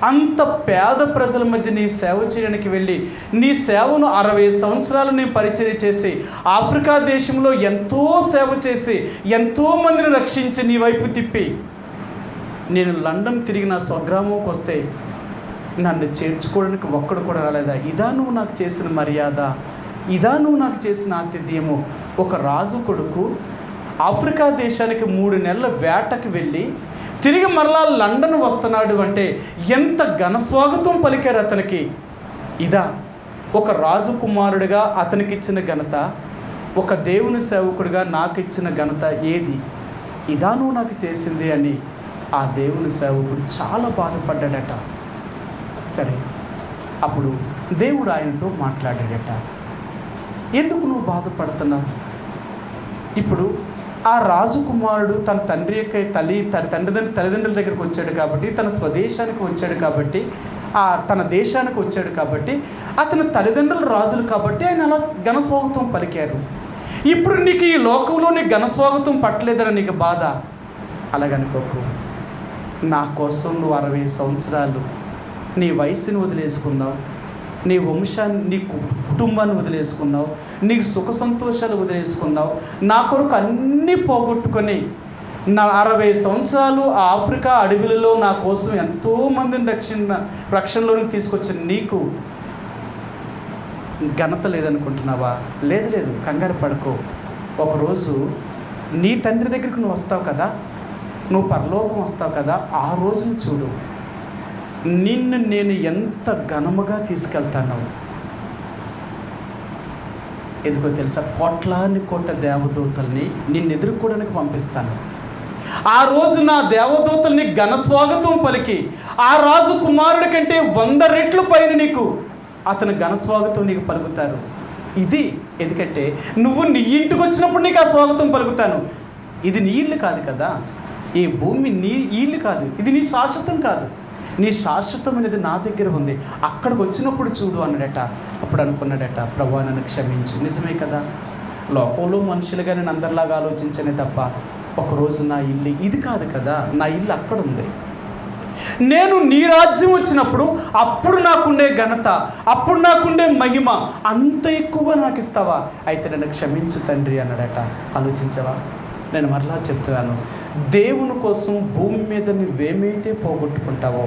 అంత పేద ప్రజల మధ్య నీ సేవ చేయడానికి వెళ్ళి నీ సేవను 60 సంవత్సరాలు నీ పరిచర్య చేసి ఆఫ్రికా దేశంలో ఎంతో సేవ చేసి ఎంతోమందిని రక్షించి నీ వైపు తిప్పి నేను లండన్ తిరిగి నా స్వగ్రామంకి వస్తే నన్ను చేర్చుకోవడానికి ఒక్కడు కూడా రాలేదా? ఇదా నువ్వు నాకు చేసిన మర్యాద? ఇదా నువ్వు నాకు చేసిన ఆతిథ్యము? ఒక రాజు కొడుకు ఆఫ్రికా దేశానికి 3 నెలల వేటకి వెళ్ళి తిరిగి మరలా లండన్ వస్తున్నాడు అంటే ఎంత ఘనస్వాగతం పలికారు అతనికి. ఇదా ఒక రాజకుమారుడిగా అతనికి ఇచ్చిన ఘనత? ఒక దేవుని సేవకుడిగా నాకు ఇచ్చిన ఘనత ఏది? ఇదా నువ్వు నాకు చేసింది అని ఆ దేవుని సేవకుడు చాలా బాధపడ్డాడట. సరే, అప్పుడు దేవుడు ఆయనతో మాట్లాడాడట. ఎందుకు నువ్వు బాధపడుతున్నావు? ఇప్పుడు ఆ రాజకుమారుడు తన తండ్రి యొక్క తల్లిదండ్రుల దగ్గరికి వచ్చాడు కాబట్టి, తన స్వదేశానికి వచ్చాడు కాబట్టి, తన దేశానికి వచ్చాడు కాబట్టి, అతని తల్లిదండ్రులు రాజులు కాబట్టి ఆయన అలా ఘనస్వాగతం పలికారు. ఇప్పుడు నీకు ఈ లోకంలో నీ ఘనస్వాగతం పట్టలేదని నీకు బాధ. అలాగనుకోకు. నా కోసం నువ్వు 60 సంవత్సరాలు నీ వయసుని వదిలేసుకున్నావు, నీ వంశాన్ని, నీ కుటుంబాన్ని వదిలేసుకున్నావు, నీకు సుఖ సంతోషాలు వదిలేసుకున్నావు, నా కొరకు అన్నీ పోగొట్టుకొని నా 60 సంవత్సరాలు ఆఫ్రికా అడవులలో నా కోసం ఎంతోమందిని రక్షణలోనికి తీసుకొచ్చిన నీకు ఘనత లేదనుకుంటున్నావా? లేదు, కంగారు పడుకో. ఒకరోజు నీ తండ్రి దగ్గరికి నువ్వు వస్తావు కదా, నువ్వు పరలోకం వస్తావు కదా, ఆ రోజును చూడు. నిన్ను నేను ఎంత ఘనముగా తీసుకెళ్తాను. ఎందుకో తెలుసా? కోట్ల దేవదూతల్ని నిన్ను ఎదుర్కోవడానికి పంపిస్తాను. ఆ రోజు నా దేవదూతల్ని ఘన స్వాగతం పలికి, ఆ రాజు కుమారుడి కంటే 100 రెట్లు పైన నీకు అతను ఘన స్వాగతం నీకు పలుకుతారు. ఇది ఎందుకంటే నువ్వు నీ ఇంటికి వచ్చినప్పుడు నీకు ఆ స్వాగతం పలుకుతాను. ఇది నీ ఇల్లు కాదు కదా, ఈ భూమి నీ ఇల్లు కాదు, ఇది నీ శాశ్వతం కాదు. నీ శాశ్వతం అనేది నా దగ్గర ఉంది, అక్కడికి వచ్చినప్పుడు చూడు అన్నాడట. అప్పుడు అనుకున్నాడట, ప్రభువా నన్ను క్షమించు. నిజమే కదా, లోకంలో మనుషులుగా నేను అందరిలాగా ఆలోచించనే తప్ప ఒకరోజు నా ఇల్లు ఇది కాదు కదా, నా ఇల్లు అక్కడ ఉంది. నేను నీ రాజ్యం వచ్చినప్పుడు అప్పుడు నాకుండే ఘనత, అప్పుడు నాకుండే మహిమ అంత ఎక్కువగా నాకు ఇస్తావా? అయితే నన్ను క్షమించు తండ్రి అన్నాడట. ఆలోచించవా? నేను మరలా చెప్తున్నాను, దేవుని కోసం భూమి మీద నువ్వేమైతే పోగొట్టుకుంటావో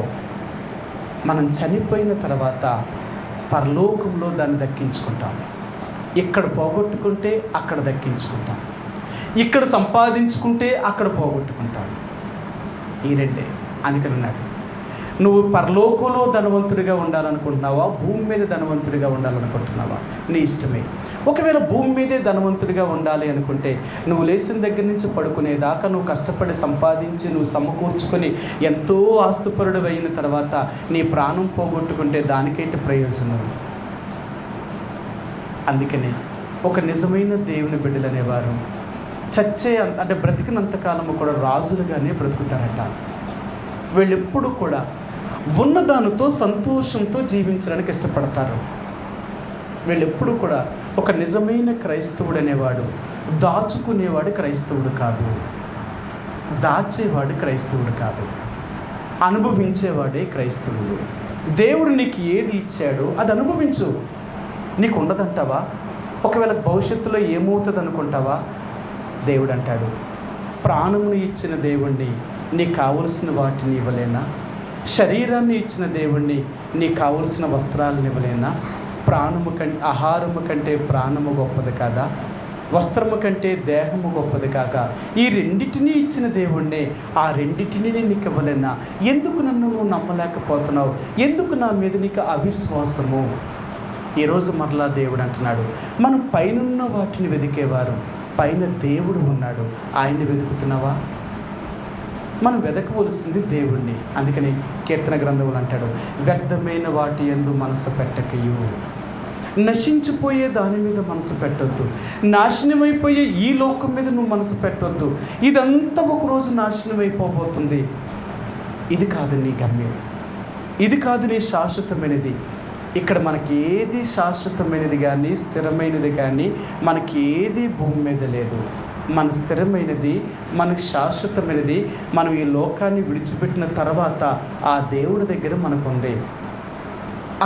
మనం చనిపోయిన తర్వాత పరలోకంలో దాన్ని దక్కించుకుంటాం. ఇక్కడ పోగొట్టుకుంటే అక్కడ దక్కించుకుంటాం, ఇక్కడ సంపాదించుకుంటే అక్కడ పోగొట్టుకుంటాం. ఈ రెండే. అందుకని అన్నాడు, నువ్వు పరలోకంలో ధనవంతుడిగా ఉండాలనుకుంటున్నావా, భూమి మీద ధనవంతుడిగా ఉండాలనుకుంటున్నావా? నీ ఇష్టమే. ఒకవేళ భూమి మీదే ధనవంతుడిగా ఉండాలి అనుకుంటే నువ్వు లేచిన దగ్గర నుంచి పడుకునేదాకా నువ్వు కష్టపడి సంపాదించి నువ్వు సమకూర్చుకొని ఎంతో ఆస్తిపరుడు అయిన తర్వాత నీ ప్రాణం పోగొట్టుకుంటే దానికేంటి ప్రయోజనం? అందుకనే ఒక నిజమైన దేవుని బిడ్డలు అనేవారు అంటే బ్రతికినంతకాలము కూడా రాజులుగానే బ్రతుకుతారట. వీళ్ళెప్పుడు కూడా ఉన్నదానితో సంతోషంతో జీవించడానికి ఇష్టపడతారు. వీళ్ళెప్పుడు కూడా ఒక నిజమైన క్రైస్తవుడు అనేవాడు దాచుకునేవాడు క్రైస్తవుడు కాదు, దాచేవాడు క్రైస్తవుడు కాదు, అనుభవించేవాడే క్రైస్తవుడు. దేవుడు నీకు ఏది ఇచ్చాడో అది అనుభవించు. నీకు ఉండదంటావా? ఒకవేళ భవిష్యత్తులో ఏమవుతుంది అనుకుంటావా? దేవుడు అంటాడు, ప్రాణమును ఇచ్చిన దేవుణ్ణి నీకు కావలసిన వాటిని ఇవ్వలేనా? శరీరాన్ని ఇచ్చిన దేవుణ్ణి నీకు కావలసిన వస్త్రాలను ఇవ్వలేనా? ఆహారము కంటే ప్రాణము గొప్పది కాదా? వస్త్రము కంటే దేహము గొప్పది కాక ఈ రెండిటినీ ఇచ్చిన దేవుణ్ణే, ఆ రెండిటిని నీకు ఇవ్వలేనా? ఎందుకు నన్ను నువ్వు నమ్మలేకపోతున్నావు? ఎందుకు నా మీద నీకు అవిశ్వాసము? ఈరోజు మరలా దేవుడు అంటున్నాడు, మనం పైనున్న వాటిని వెతికేవారు, పైన దేవుడు ఉన్నాడు, ఆయన్ని వెతుకుతున్నావా? మనం వెతకవలసింది దేవుణ్ణి. అందుకని కీర్తన గ్రంథములు అంటాడు, వ్యర్థమైన వాటి యందు మనసు పెట్టకయు. నశించిపోయే దాని మీద మనసు పెట్టొద్దు, నాశనమైపోయే ఈ లోకం మీద నువ్వు మనసు పెట్టొద్దు. ఇదంతా ఒకరోజు నాశనం అయిపోబోతుంది. ఇది కాదు నీ గమ్యం, ఇది కాదు నీ శాశ్వతమైనది. ఇక్కడ మనకి ఏది శాశ్వతమైనది కానీ స్థిరమైనది కానీ మనకి ఏది భూమి మీద లేదు. మన స్థిరమైనది, మనకు శాశ్వతమైనది మనం ఈ లోకాన్ని విడిచిపెట్టిన తర్వాత ఆ దేవుడి దగ్గర మనకు ఉంది.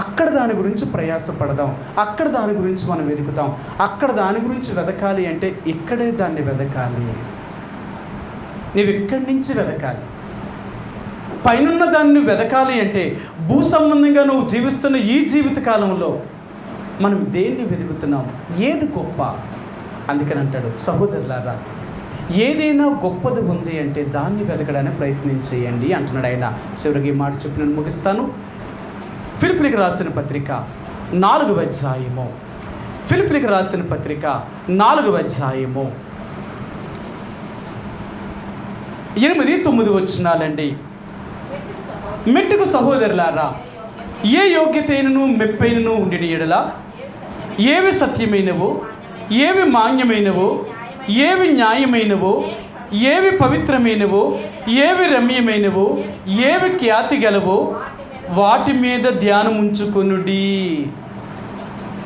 అక్కడ దాని గురించి ప్రయాసపడదాం, అక్కడ దాని గురించి మనం వెతుకుతాం. అక్కడ దాని గురించి వెతకాలి అంటే ఇక్కడే దాన్ని వెతకాలి. నీవు ఇక్కడి నుంచి వెతకాలి. పైనున్న దాన్ని వెతకాలి అంటే భూ సంబంధంగా నువ్వు జీవిస్తున్న ఈ జీవిత కాలంలో మనం దేన్ని వెతుకుతున్నాం? ఏది గొప్ప? అందుకని అంటాడు, సహోదరులారా, ఏదైనా గొప్పది ఉంది అంటే దాన్ని వెతకడానికి ప్రయత్నం చేయండి అంటున్నాడు ఆయన. చివరికి మాట చెప్పి నేను ముగిస్తాను. ఫిలిప్పీయులకు రాసిన పత్రిక 4వ అధ్యాయము, ఫిలిప్పీయులకు రాసిన పత్రిక 4వ అధ్యాయము 8-9 వచనాలండి. మెట్టుకు సహోదరులారా, ఏ యోగ్యతైనను మెప్పైనను ఉండిన ఎడల ఏవి సత్యమైనవో, ఏవి మాన్యమైనవో, ఏవి న్యాయమైనవో, ఏవి పవిత్రమైనవో, ఏవి రమ్యమైనవో, ఏవి ఖ్యాతి గలవో వాటి మీద ధ్యానం ఉంచుకొనుడి.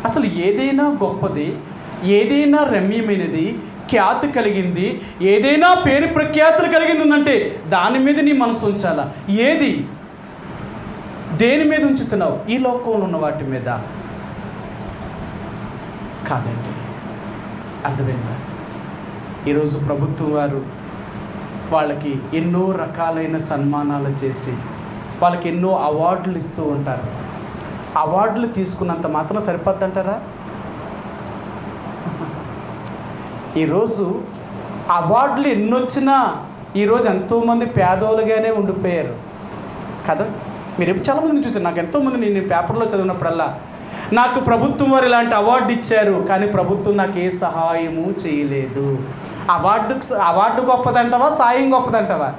అసలు ఏదైనా గొప్పది, ఏదైనా రమ్యమైనది, ఖ్యాతి కలిగింది, ఏదైనా పేరు ప్రఖ్యాతులు కలిగింది ఉందంటే దాని మీద నీ మనసు ఉంచాలా. ఏది? దేని మీద ఉంచుతున్నావు? ఈ లోకంలో ఉన్న వాటి మీద. కాదండి. అర్థమైందా? ఈరోజు ప్రభుత్వం వారు వాళ్ళకి ఎన్నో రకాలైన సన్మానాలు చేసి వాళ్ళకి ఎన్నో అవార్డులు ఇస్తూ ఉంటారు. అవార్డులు తీసుకున్నంత మాత్రం సరిపోద్దంటారా? ఈరోజు అవార్డులు ఎన్నొచ్చినా ఈరోజు ఎంతోమంది పేదోలుగానే ఉండిపోయారు కదా. మీరు ఎప్పుడు చాలామందిని చూసారు. నాకు ఎంతోమంది నేను పేపర్లో చదివినప్పుడల్లా నాకు ప్రభుత్వం వారు ఇలాంటి అవార్డు ఇచ్చారు, కానీ ప్రభుత్వం నాకు ఏ సహాయము చేయలేదు. అవార్డు గొప్పదంటావా, సాయం గొప్పదంటావా?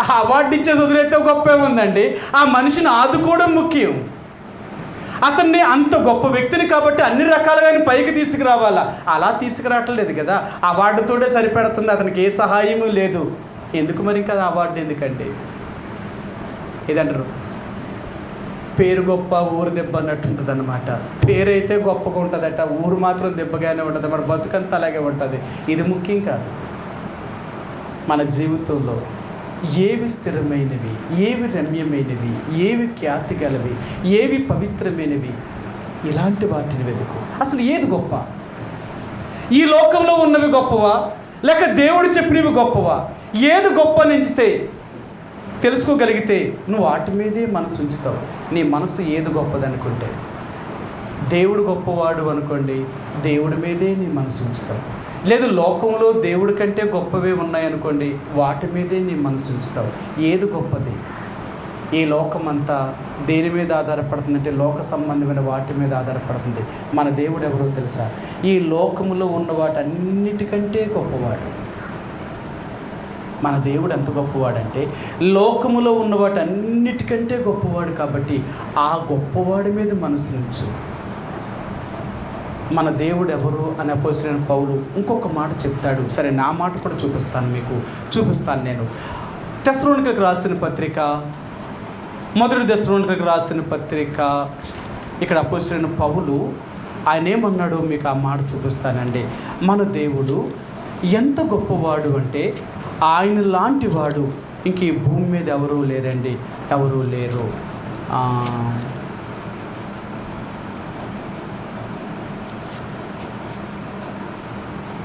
ఆ అవార్డు ఇచ్చేది వదిలేస్తే గొప్ప ఉందండి. ఆ మనిషిని ఆదుకోవడం ముఖ్యం. అతన్ని అంత గొప్ప వ్యక్తిని కాబట్టి అన్ని రకాలుగా ఆయన పైకి తీసుకురావాలా. అలా తీసుకురావట్లేదు కదా. అవార్డుతోనే సరిపెడుతుంది, అతనికి ఏ సహాయము లేదు. ఎందుకు మరి కదా అవార్డు ఎందుకండి? ఇదంటారు పేరు గొప్ప ఊరు దెబ్బ అన్నట్టు ఉంటుంది అన్నమాట. పేరైతే గొప్పగా ఉంటుందట, ఊరు మాత్రం దెబ్బగానే ఉంటుంది. మన బతుకంతా అలాగే ఉంటుంది. ఇది ముఖ్యం కాదు. మన జీవితంలో ఏవి స్థిరమైనవి, ఏవి రమ్యమైనవి, ఏవి ఖ్యాతి గలవి, ఏవి పవిత్రమైనవి, ఇలాంటి వాటిని వెతుకు. అసలు ఏది గొప్ప? ఈ లోకంలో ఉన్నవి గొప్పవా, లేక దేవుడు చెప్పినవి గొప్పవా? ఏది గొప్ప నించితే తెలుసుకోగలిగితే నువ్వు వాటి మీదే మనసు ఉంచుతావు. నీ మనసు ఏది గొప్పదనుకుంటే, దేవుడు గొప్పవాడు అనుకోండి, దేవుడి మీదే నీ మనసు ఉంచుతావు. లేదు లోకంలో దేవుడి కంటే గొప్పవే ఉన్నాయనుకోండి, వాటి మీదే నీ మనసు ఉంచుతావు. ఏది గొప్పది? ఈ లోకం అంతా దేని మీద ఆధారపడుతుందంటే లోక సంబంధమైన వాటి మీద ఆధారపడుతుంది. మన దేవుడు ఎవరో తెలుసా? ఈ లోకములో ఉన్న వాటన్నిటికంటే గొప్పవాడు. మన దేవుడు ఎంత గొప్పవాడంటే లోకములో ఉన్న వాటన్నిటికంటే గొప్పవాడు. కాబట్టి ఆ గొప్పవాడి మీద మనసు ఉంచు. మన దేవుడు ఎవరు అని అపోస్తలుడైన పౌలు ఇంకొక మాట చెప్తాడు. సరే, నా మాట కూడా చూపిస్తాను నేను. తెస్సలోనికీయులకు రాసిన పత్రిక, మొదటి తెస్సలోనికీయులకు రాసిన పత్రిక, ఇక్కడ అపోస్తలుడైన పౌలు ఆయన ఏమన్నాడో మీకు ఆ మాట చూపిస్తానండి. మన దేవుడు ఎంత గొప్పవాడు అంటే ఆయన లాంటి వాడు ఇంక ఈ భూమి మీద ఎవరూ లేరండి, ఎవరూ లేరు.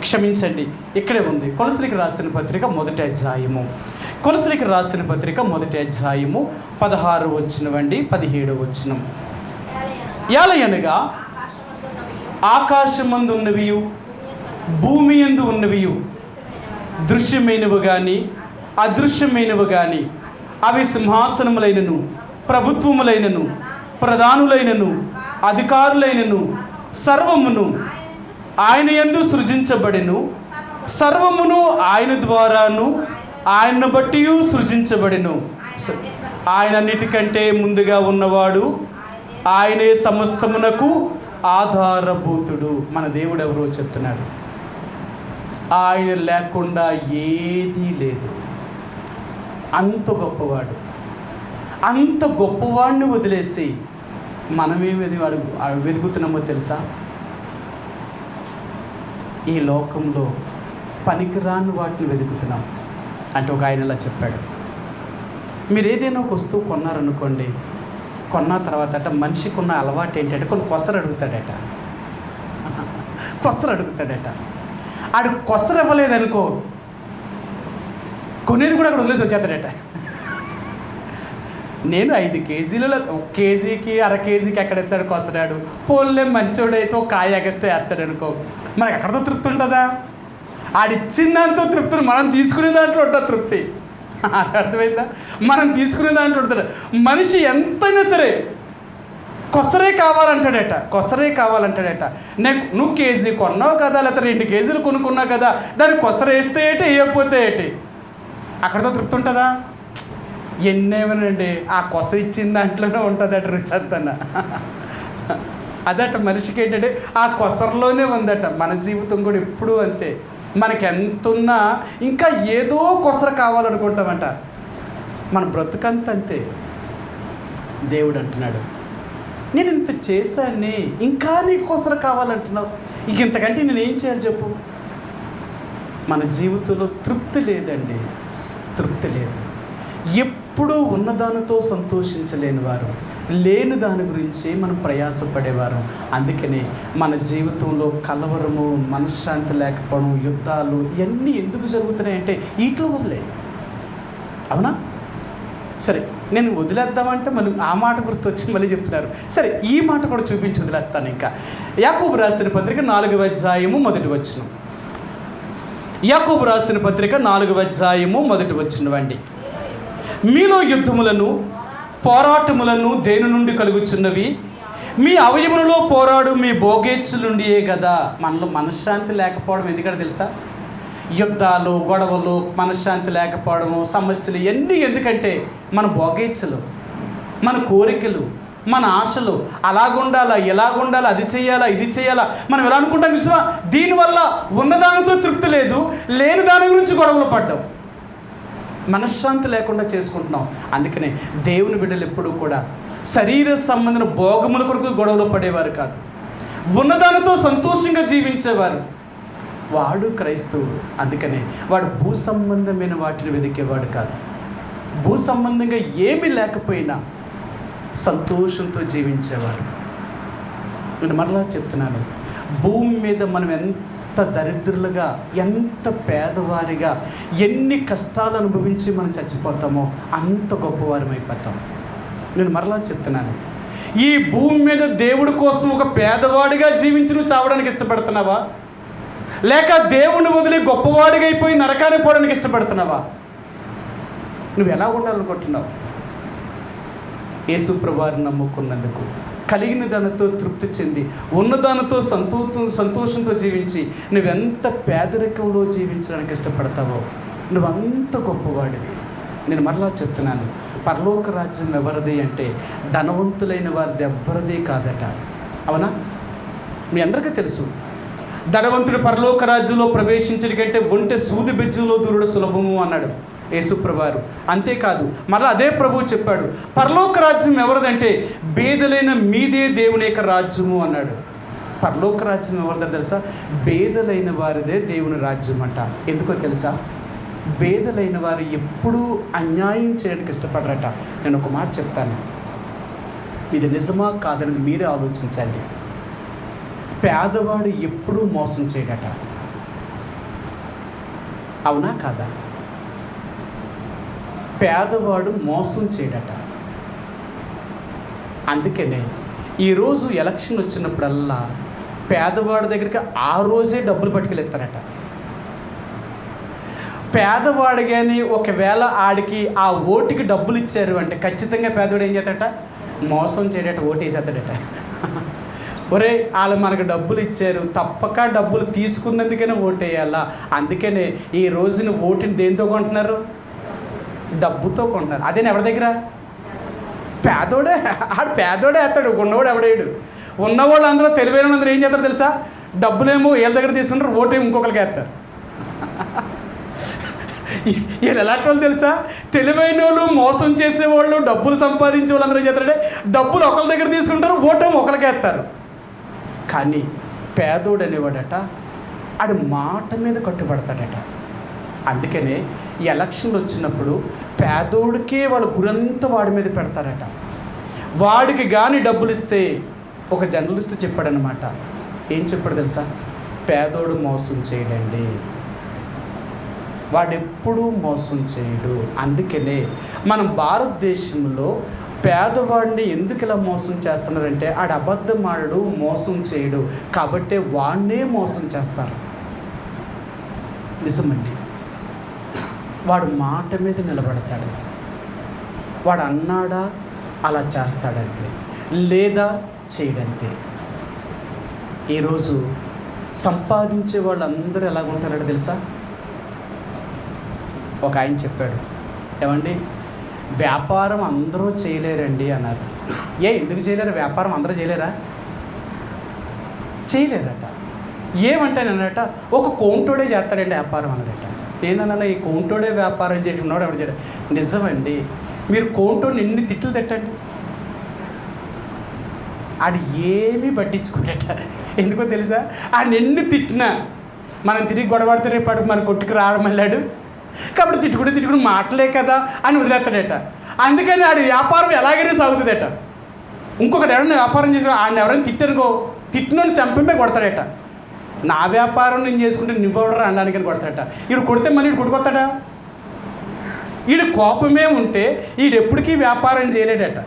క్షమించండి, ఇక్కడే ఉంది. కొలసీలకు రాసిన పత్రిక మొదటి అధ్యాయము, కొలసీలకు రాసిన పత్రిక మొదటి అధ్యాయము 16వ వచనమండి, 17వ వచనం. యాలయనగా ఆకాశమందు ఉన్నవియు భూమి యందు ఉన్నవియు దృశ్యమైనవి కానీ అదృశ్యమైనవి కానీ, అవి సింహాసనములైనను ప్రభుత్వములైనను ప్రధానులైనను అధికారులైనను సర్వమును ఆయన యందు సృజించబడెను. సర్వమును ఆయన ద్వారాను ఆయన్ను బట్టి సృజించబడెను. ఆయన అన్నిటికంటే ముందుగా ఉన్నవాడు, ఆయనే సమస్తమునకు ఆధారభూతుడు. మన దేవుడు ఎవరో చెప్తున్నాడు. ఆయన లేకుండా ఏదీ లేదు. అంత గొప్పవాడు. అంత గొప్పవాడిని వదిలేసి మనమేమి వెతుకుతున్నామో తెలుసా? ఈ లోకంలో పనికిరాని వాటిని వెతుకుతున్నాం. అంటే ఒక ఆయన ఇలా చెప్పాడు, మీరు ఏదైనా ఒక వస్తువు కొన్నారనుకోండి, కొన్న తర్వాత మనిషికి ఉన్న అలవాటు ఏంటంటే కొన్ని కొసరు అడుగుతాడట. ఆడు కొసరు ఇవ్వలేదనుకో, కొనేది కూడా అక్కడ వదిలేసి వచ్చేస్తాడట. నేను 5 కేజీలలో 1 కేజీకి 1/2 కేజీకి ఎక్కడ ఎత్తాడు కొసరాడు. పోన్లే మంచోడైతే ఒక కాయ ఎగస్ట్రా ఎత్తాడు అనుకో, మనకి ఎక్కడితో తృప్తి ఉంటుందా? ఆడిచ్చిన దాంతో తృప్తి, మనం తీసుకునే దాంట్లో ఉంటుంది తృప్తి. అర్థమైందా? మనం తీసుకునే దాంట్లో ఉంటుంది. మనిషి ఎంతైనా సరే కొసరే కావాలంటాడట. నువ్వు కేజీ కొన్నావు కదా, లేకపోతే 2 కేజీలు కొనుక్కున్నావు కదా, దాన్ని కొసర వేస్తే ఏంటి, వేయకపోతే ఏంటి, అక్కడితో తృప్తి ఉంటుందా? ఎన్నేమనండి, ఆ కొస ఇచ్చిన దాంట్లోనే ఉంటుందట రుచి అంతన. అదట మనిషికి ఏంటంటే ఆ కొసరలోనే ఉందట. మన జీవితం కూడా ఎప్పుడూ అంతే. మనకి ఎంతున్నా ఇంకా ఏదో కొసర కావాలనుకుంటామంట. మన బ్రతుకంత అంతే. దేవుడు అంటున్నాడు, నేను ఇంత చేశాన్ని ఇంకా నీకు కొసర కావాలంటున్నావు, ఇంక ఇంతకంటే నేను ఏం చేయాలి చెప్పు? మన జీవితంలో తృప్తి లేదండి, తృప్తి లేదు. ఎప్పుడూ ఉన్నదానితో సంతోషించలేని వారు, లేని దాని గురించి మనం ప్రయాసపడేవారు. అందుకనే మన జీవితంలో కలవరము, మనశ్శాంతి లేకపోవడం, యుద్ధాలు ఇవన్నీ ఎందుకు జరుగుతున్నాయంటే వీటి వల్లే. అవునా? సరే, నేను వదిలేద్దామంటే మళ్ళీ ఆ మాట గుర్తొచ్చి మళ్ళీ చెప్తున్నారు. సరే, ఈ మాట కూడా చూపించి వదిలేస్తాను. ఇంకా యాకోబు రాసిన పత్రిక 4వ అధ్యాయము 1వ వచనం. యాకోబు రాసిన పత్రిక 4వ అధ్యాయము 1వ వచనం అండి. మీలో యుద్ధములను పోరాటములను దేని నుండి కలుగుచున్నవి? మీ అవయములలో పోరాడు మీ భోగేచ్ఛల నుండియే కదా. మనలో మనశ్శాంతి లేకపోవడం ఎందుకంటే తెలుసా? యుద్ధాలు, గొడవలు, మనశ్శాంతి లేకపోవడము, సమస్యలు ఇవన్నీ ఎందుకంటే మన భోగేచ్ఛలు, మన కోరికలు, మన ఆశలు. అలాగుండాలా, ఎలాగుండాలా, అది చేయాలా, ఇది చేయాలా, మనం ఎలా అనుకుంటాం చూసా? దీనివల్ల ఉన్నదానితో తృప్తి లేదు, లేని దాని గురించి గొడవలు పడ్డాం, మనశ్శాంతి లేకుండా చేసుకుంటున్నాం. అందుకనే దేవుని బిడ్డలు ఎప్పుడూ కూడా శరీర సంబంధమైన భోగముల కొరకు గొడవలు పడేవారు కాదు, ఉన్నదానితో సంతోషంగా జీవించేవారు. వాడు క్రైస్తవుడు. అందుకనే వాడు భూ సంబంధమైన వాటిని వెతికేవాడు కాదు. భూ సంబంధంగా ఏమీ లేకపోయినా సంతోషంతో జీవించేవారు. నేను మరలా చెప్తున్నాను, భూమి మీద మనం ఎంత దరిద్రులుగా, ఎంత పేదవారిగా, ఎన్ని కష్టాలు అనుభవించి మనం చచ్చిపోతామో అంత గొప్పవారం అయిపోతాం. నేను మరలా చెప్తున్నాను, ఈ భూమి మీద దేవుడి కోసం ఒక పేదవాడిగా జీవించి నువ్వు చావడానికి ఇష్టపడుతున్నావా? లేక దేవుని వదిలి గొప్పవాడిగా అయిపోయి నరకానికి పోవడానికి ఇష్టపడుతున్నావా? నువ్వు ఎలా ఉండాలనుకుంటున్నావు? యేసు ప్రభువుని నమ్ముకున్నందుకు కలిగిన దానితో తృప్తి చెంది ఉన్నదానితో సంతోషంతో జీవించి నువ్వెంత పేదరికంలో జీవించడానికి ఇష్టపడతావో నువ్వంత గొప్పవాడివి. నేను మరలా చెప్తున్నాను, పరలోక రాజ్యం ఎవరిది అంటే ధనవంతులైన వారిది ఎవరిది కాదట. అవునా? మీ అందరికీ తెలుసు, ధనవంతుడు పరలోక రాజ్యంలో ప్రవేశించడం కంటే ఒంటె సూది బెజ్జంలో దూరుడు సులభము అన్నాడు యేసుప్రభువారు. అంతేకాదు, మరలా అదే ప్రభువు చెప్పాడు, పరలోక రాజ్యం ఎవరిదంటే బేదలైన మీదే దేవుని యొక్క రాజ్యము అన్నాడు. పరలోక రాజ్యం ఎవరిదో తెలుసా? బేదలైన వారిదే దేవుని రాజ్యం అంట. ఎందుకో తెలుసా? బేదలైన వారు ఎప్పుడూ అన్యాయం చేయడానికి ఇష్టపడరట. నేను ఒక మాట చెప్తాను, ఇది నిజమా కాదనేది మీరే ఆలోచించండి. పేదవాడు ఎప్పుడూ మోసం చేయడట. అవునా కాదా? పేదవాడు మోసం చేయడట. అందుకనే ఈరోజు ఎలక్షన్ వచ్చినప్పుడల్లా పేదవాడి దగ్గరికి ఆ రోజే డబ్బులు పట్టుకెళ్ళిస్తారట. పేదవాడు కానీ ఒకవేళ ఆడికి ఆ ఓటుకి డబ్బులు ఇచ్చారు అంటే ఖచ్చితంగా పేదవాడు ఏం చేస్తాడట? మోసం చేయడట, ఓటు వేసేస్తాడట. ఒరే, వాళ్ళు మనకు డబ్బులు ఇచ్చారు, తప్పక డబ్బులు తీసుకున్నందుకనే ఓటు వేయాలా. అందుకనే ఈ రోజున ఓటుని దేంతో కొంటున్నారు? డబ్బుతో కొంటున్నారు. అదేనా ఎవరి దగ్గర? పేదోడే. ఆడు పేదోడే వేస్తాడు, ఉన్నవాడు ఎవడేడు. ఉన్నవాళ్ళు అందరూ తెలివైన అందరూ ఏం చేస్తారు తెలుసా? డబ్బులేమో వీళ్ళ దగ్గర తీసుకుంటారు, ఓటేమో ఇంకొకరికి వేస్తారు. వీళ్ళు ఎలాంటి వాళ్ళు తెలుసా? తెలివైన వాళ్ళు, మోసం చేసేవాళ్ళు, డబ్బులు సంపాదించే వాళ్ళు అందరూ ఏం చేస్తారంటే డబ్బులు ఒకరి దగ్గర తీసుకుంటారు, ఓటేమో ఒకరికి వేస్తారు. కానీ పేదోడు అనేవాడట ఆడి మాట మీద కట్టుబడతాడట. అందుకనే ఈ ఎలక్షన్లు వచ్చినప్పుడు పేదోడికే వాళ్ళు గురంతా వాడి మీద పెడతారట. వాడికి కానీ డబ్బులు ఇస్తే ఒక జర్నలిస్ట్ చెప్పాడనమాట. ఏం చెప్పాడు తెలుసా? పేదోడు మోసం చేయడండి, వాడెప్పుడూ మోసం చేయడు. అందుకనే మనం భారతదేశంలో పేదవాడిని ఎందుకు ఇలా మోసం చేస్తున్నారంటే ఆడు అబద్ధం ఆడడు, మోసం చేయడు కాబట్టే వాడినే మోసం చేస్తారు. నిజమండి, వాడు మాట మీద నిలబడతాడు. వాడు అన్నాడా అలా చేస్తాడంతే, లేదా చేయడంతే. ఈరోజు సంపాదించే వాళ్ళందరూ ఎలాగుంటారో తెలుసా? ఒక ఆయన చెప్పాడు, ఏమండి వ్యాపారం అందరూ చేయలేరండి అన్నారు. ఎందుకు చేయలేరు? వ్యాపారం అందరూ చేయలేరా? చేయలేరట. ఏమంటానన్నట, ఒక కోంటోడే చేస్తాడండి వ్యాపారం అన్నారట. నేనన్నా ఈ కోంటోడే వ్యాపారం చేయకున్నాడు ఎవరు చేయడం? నిజమండి. మీరు కోంటోని ఎన్ని తిట్లు తిట్టండి, ఆడు ఏమీ పట్టించుకోడట. ఎందుకో తెలుసా? ఆయన ఎన్ని తిట్టినా మనం తిరిగి గొడవడితే రేపు మన కొట్టుకు రావడం వెళ్ళాడు, కాబట్టి తిట్టుకుంటే మాటలే కదా అని వదిలేస్తాడట. అందుకని ఆడి వ్యాపారం ఎలాగైనా సాగుతుందట. ఇంకొకటి ఎవరైనా వ్యాపారం చేసి ఆయన ఎవరైనా తిట్టనుకో, తిట్టినోని చంపమే కొడతాడట. నా వ్యాపారం నేను చేసుకుంటే నువ్వెవడరా అనడానికని కొడతాడట. వీడు కొడితే మళ్ళీ వీడు కొట్టుకొస్తాడా? వీడు కోపమే ఉంటే వీడు ఎప్పటికీ వ్యాపారం చేయలేడట.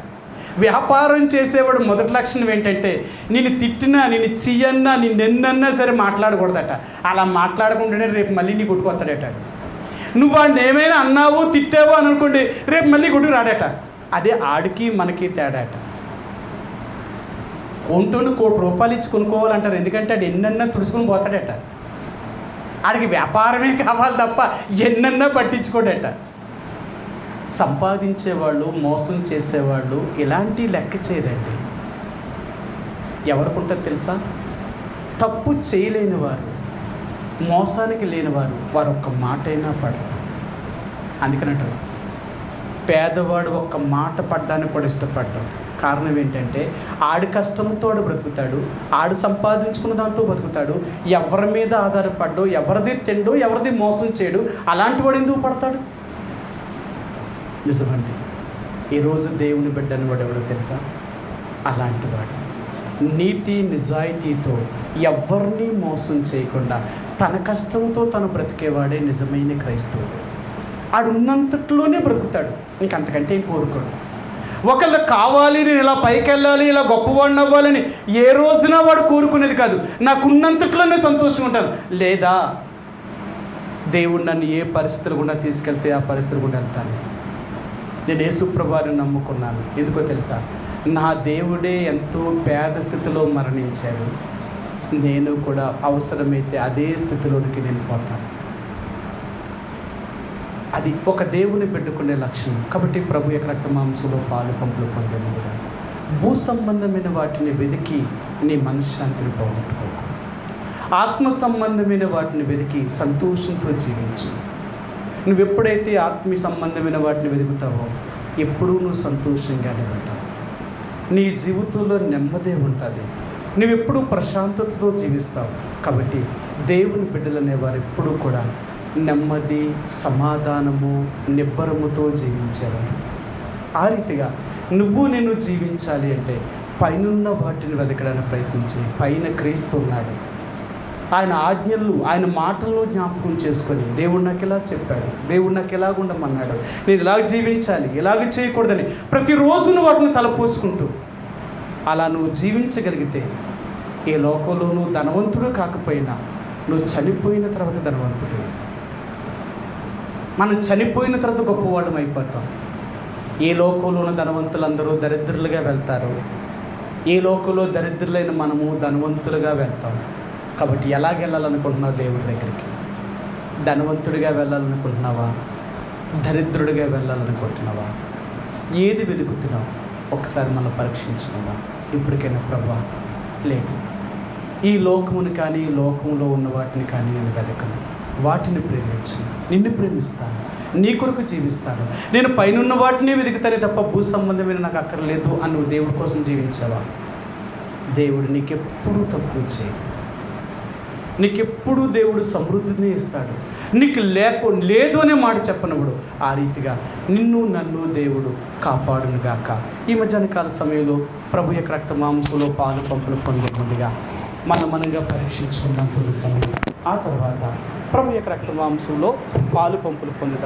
వ్యాపారం చేసేవాడు మొదటి లక్షణం ఏంటంటే నేను తిట్టినా, నేను చెయ్యన్నా, నిన్నెన్నన్నా సరే మాట్లాడకూడదట. అలా మాట్లాడకుండానే రేపు మళ్ళీ నీ కొట్టుకొస్తాడట. నువ్వు వాడిని ఏమైనా అన్నావు, తిట్టావు అని అనుకోండి, రేపు మళ్ళీ కొట్టుకు రాడట. అదే ఆడికి మనకి తేడాట. కొంటూను ₹1 ఇచ్చి కొనుక్కోవాలంటారు, ఎందుకంటే ఆడు ఎన్నన్నా తుడుచుకొని పోతాడట. ఆడికి వ్యాపారమే కావాలి తప్ప ఎన్నన్నా పట్టించుకోడట. సంపాదించేవాళ్ళు, మోసం చేసేవాళ్ళు ఇలాంటి లెక్క చేయరండి. ఎవరికి తెలుసా? తప్పు చేయలేని వారు, మోసానికి లేనివారు, వారు ఒక్క మాటైనా పడరు. అందుకనంటారు పేదవాడు ఒక్క మాట పడ్డానికి కూడా ఇష్టపడ్డాడు. కారణం ఏంటంటే ఆడి కష్టంతో బ్రతుకుతాడు, ఆడు సంపాదించుకున్న దాంతో బతుకుతాడు. ఎవరి మీద ఆధారపడ్డో, ఎవరిది తిండో, ఎవరిది మోసం చేయడు. అలాంటి వాడు ఎందుకు పడతాడు? నిజమండి. ఈరోజు దేవుని బిడ్డని వాడు ఎవడో తెలుసా? అలాంటి వాడు నీతి నిజాయితీతో ఎవరిని మోసం చేయకుండా తన కష్టంతో తను బ్రతికేవాడే నిజమైన క్రైస్తవుడు. ఆడు ఉన్నంతట్లోనే బ్రతుకుతాడు, ఇంకంతకంటే ఏం కోరుకోడు. ఒకళ్ళు కావాలి, నేను ఇలా పైకి వెళ్ళాలి, ఇలా గొప్పవాడిని అవ్వాలని ఏ రోజున వాడు కోరుకునేది కాదు. నాకున్నంతట్లోనే సంతోషంగా ఉంటాను. లేదా దేవుడు నన్ను ఏ పరిస్థితులు గుండా తీసుకెళ్తే ఆ పరిస్థితులు గుండా వెళ్తాను. నేను యేసుప్రభువుని నమ్ముకున్నాను. ఎందుకో తెలుసా? నా దేవుడే ఎంతో పేద స్థితిలో మరణించాడు. నేను కూడా అవసరమైతే అదే స్థితిలోనికి నేను పోతాను. అది ఒక దేవుని బిడ్డకునే లక్షణం. కాబట్టి ప్రభు యొక్క రక్త మాంసంలో పాలు పంపులు పొందే ముందుగా భూ సంబంధమైన వాటిని వెతికి నీ మనశ్శాంతిని పోగొట్టుకోకు. ఆత్మ సంబంధమైన వాటిని వెతికి సంతోషంతో జీవించు. నువ్వు ఎప్పుడైతే ఆత్మీయ సంబంధమైన వాటిని వెతుకుతావో ఎప్పుడూ నువ్వు సంతోషంగానే ఉంటావు. నీ జీవితంలో నెమ్మదే ఉంటుంది. నువ్వెప్పుడూ ప్రశాంతతతో జీవిస్తావు. కాబట్టి దేవుని బిడ్డలనే వారు ఎప్పుడూ కూడా నెమ్మది, సమాధానము, నిబ్బరముతో జీవించేవారు. ఆ రీతిగా నువ్వు నేను జీవించాలి అంటే పైనున్న వాటిని వెతకడానికి ప్రయత్నించి, పైన క్రీస్తు ఉన్నాడు. ఆయన ఆజ్ఞలు, ఆయన మాటల్లో జ్ఞాపకం చేసుకొని, దేవుడు నాకు ఇలా చెప్పాడు, దేవుడు నాకు ఎలాగ ఉండమన్నాడు, నేను ఇలాగ జీవించాలి, ఇలాగ చేయకూడదని ప్రతిరోజు నువ్వు వాటిని తలపోసుకుంటూ అలా నువ్వు జీవించగలిగితే ఏ లోకంలో నువ్వు ధనవంతుడు కాకపోయినా నువ్వు చనిపోయిన తర్వాత ధనవంతుడు. మనం చనిపోయిన తర్వాత గొప్పవాళ్ళం అయిపోతాం. ఏ లోకంలో ఉన్న ధనవంతులందరూ దరిద్రులుగా వెళ్తారు, ఏ లోకంలో దరిద్రులైన మనము ధనవంతులుగా వెళ్తాం. కాబట్టి ఎలాగ వెళ్ళాలనుకుంటున్నావు దేవుడి దగ్గరికి? ధనవంతుడిగా వెళ్ళాలనుకుంటున్నావా? దరిద్రుడిగా వెళ్ళాలనుకుంటున్నావా? ఏది వెతుకుతున్నావు? ఒకసారి మనం పరీక్షించుకుందాం. ఇప్పటికైనా ప్రభువా, లేదు, ఈ లోకమును కానీ లోకంలో ఉన్న వాటిని కానీ నేను వెతకను, వాటిని ప్రేమించను, నిన్ను ప్రేమిస్తాను, నీ కొరకు జీవిస్తాను, నేను పైనున్న వాటిని వెతుకుతానే తప్ప భూ సంబంధమైన నాకు అక్కర్లేదు అని నువ్వు దేవుడి కోసం జీవించావా? దేవుడు నీకెప్పుడూ తక్కువ చేయడు. నీకెప్పుడు దేవుడు సమృద్ధిని ఇస్తాడు. నీకు లేదు అనే మాట చెప్పనప్పుడు ఆ రీతిగా నిన్ను నన్ను దేవుడు కాపాడునుగాక. ఈ మధ్యాహ్నకాల సమయంలో ప్రభు యొక్క రక్త మాంసంలో పాలు పంపులు పొందే ముందుగా మనంగా పరీక్షించుకున్నాం కొద్ది సమయం. ఆ తర్వాత ప్రభు యొక్క రక్త మాంసంలో పాలు పంపులు పొందుతాం.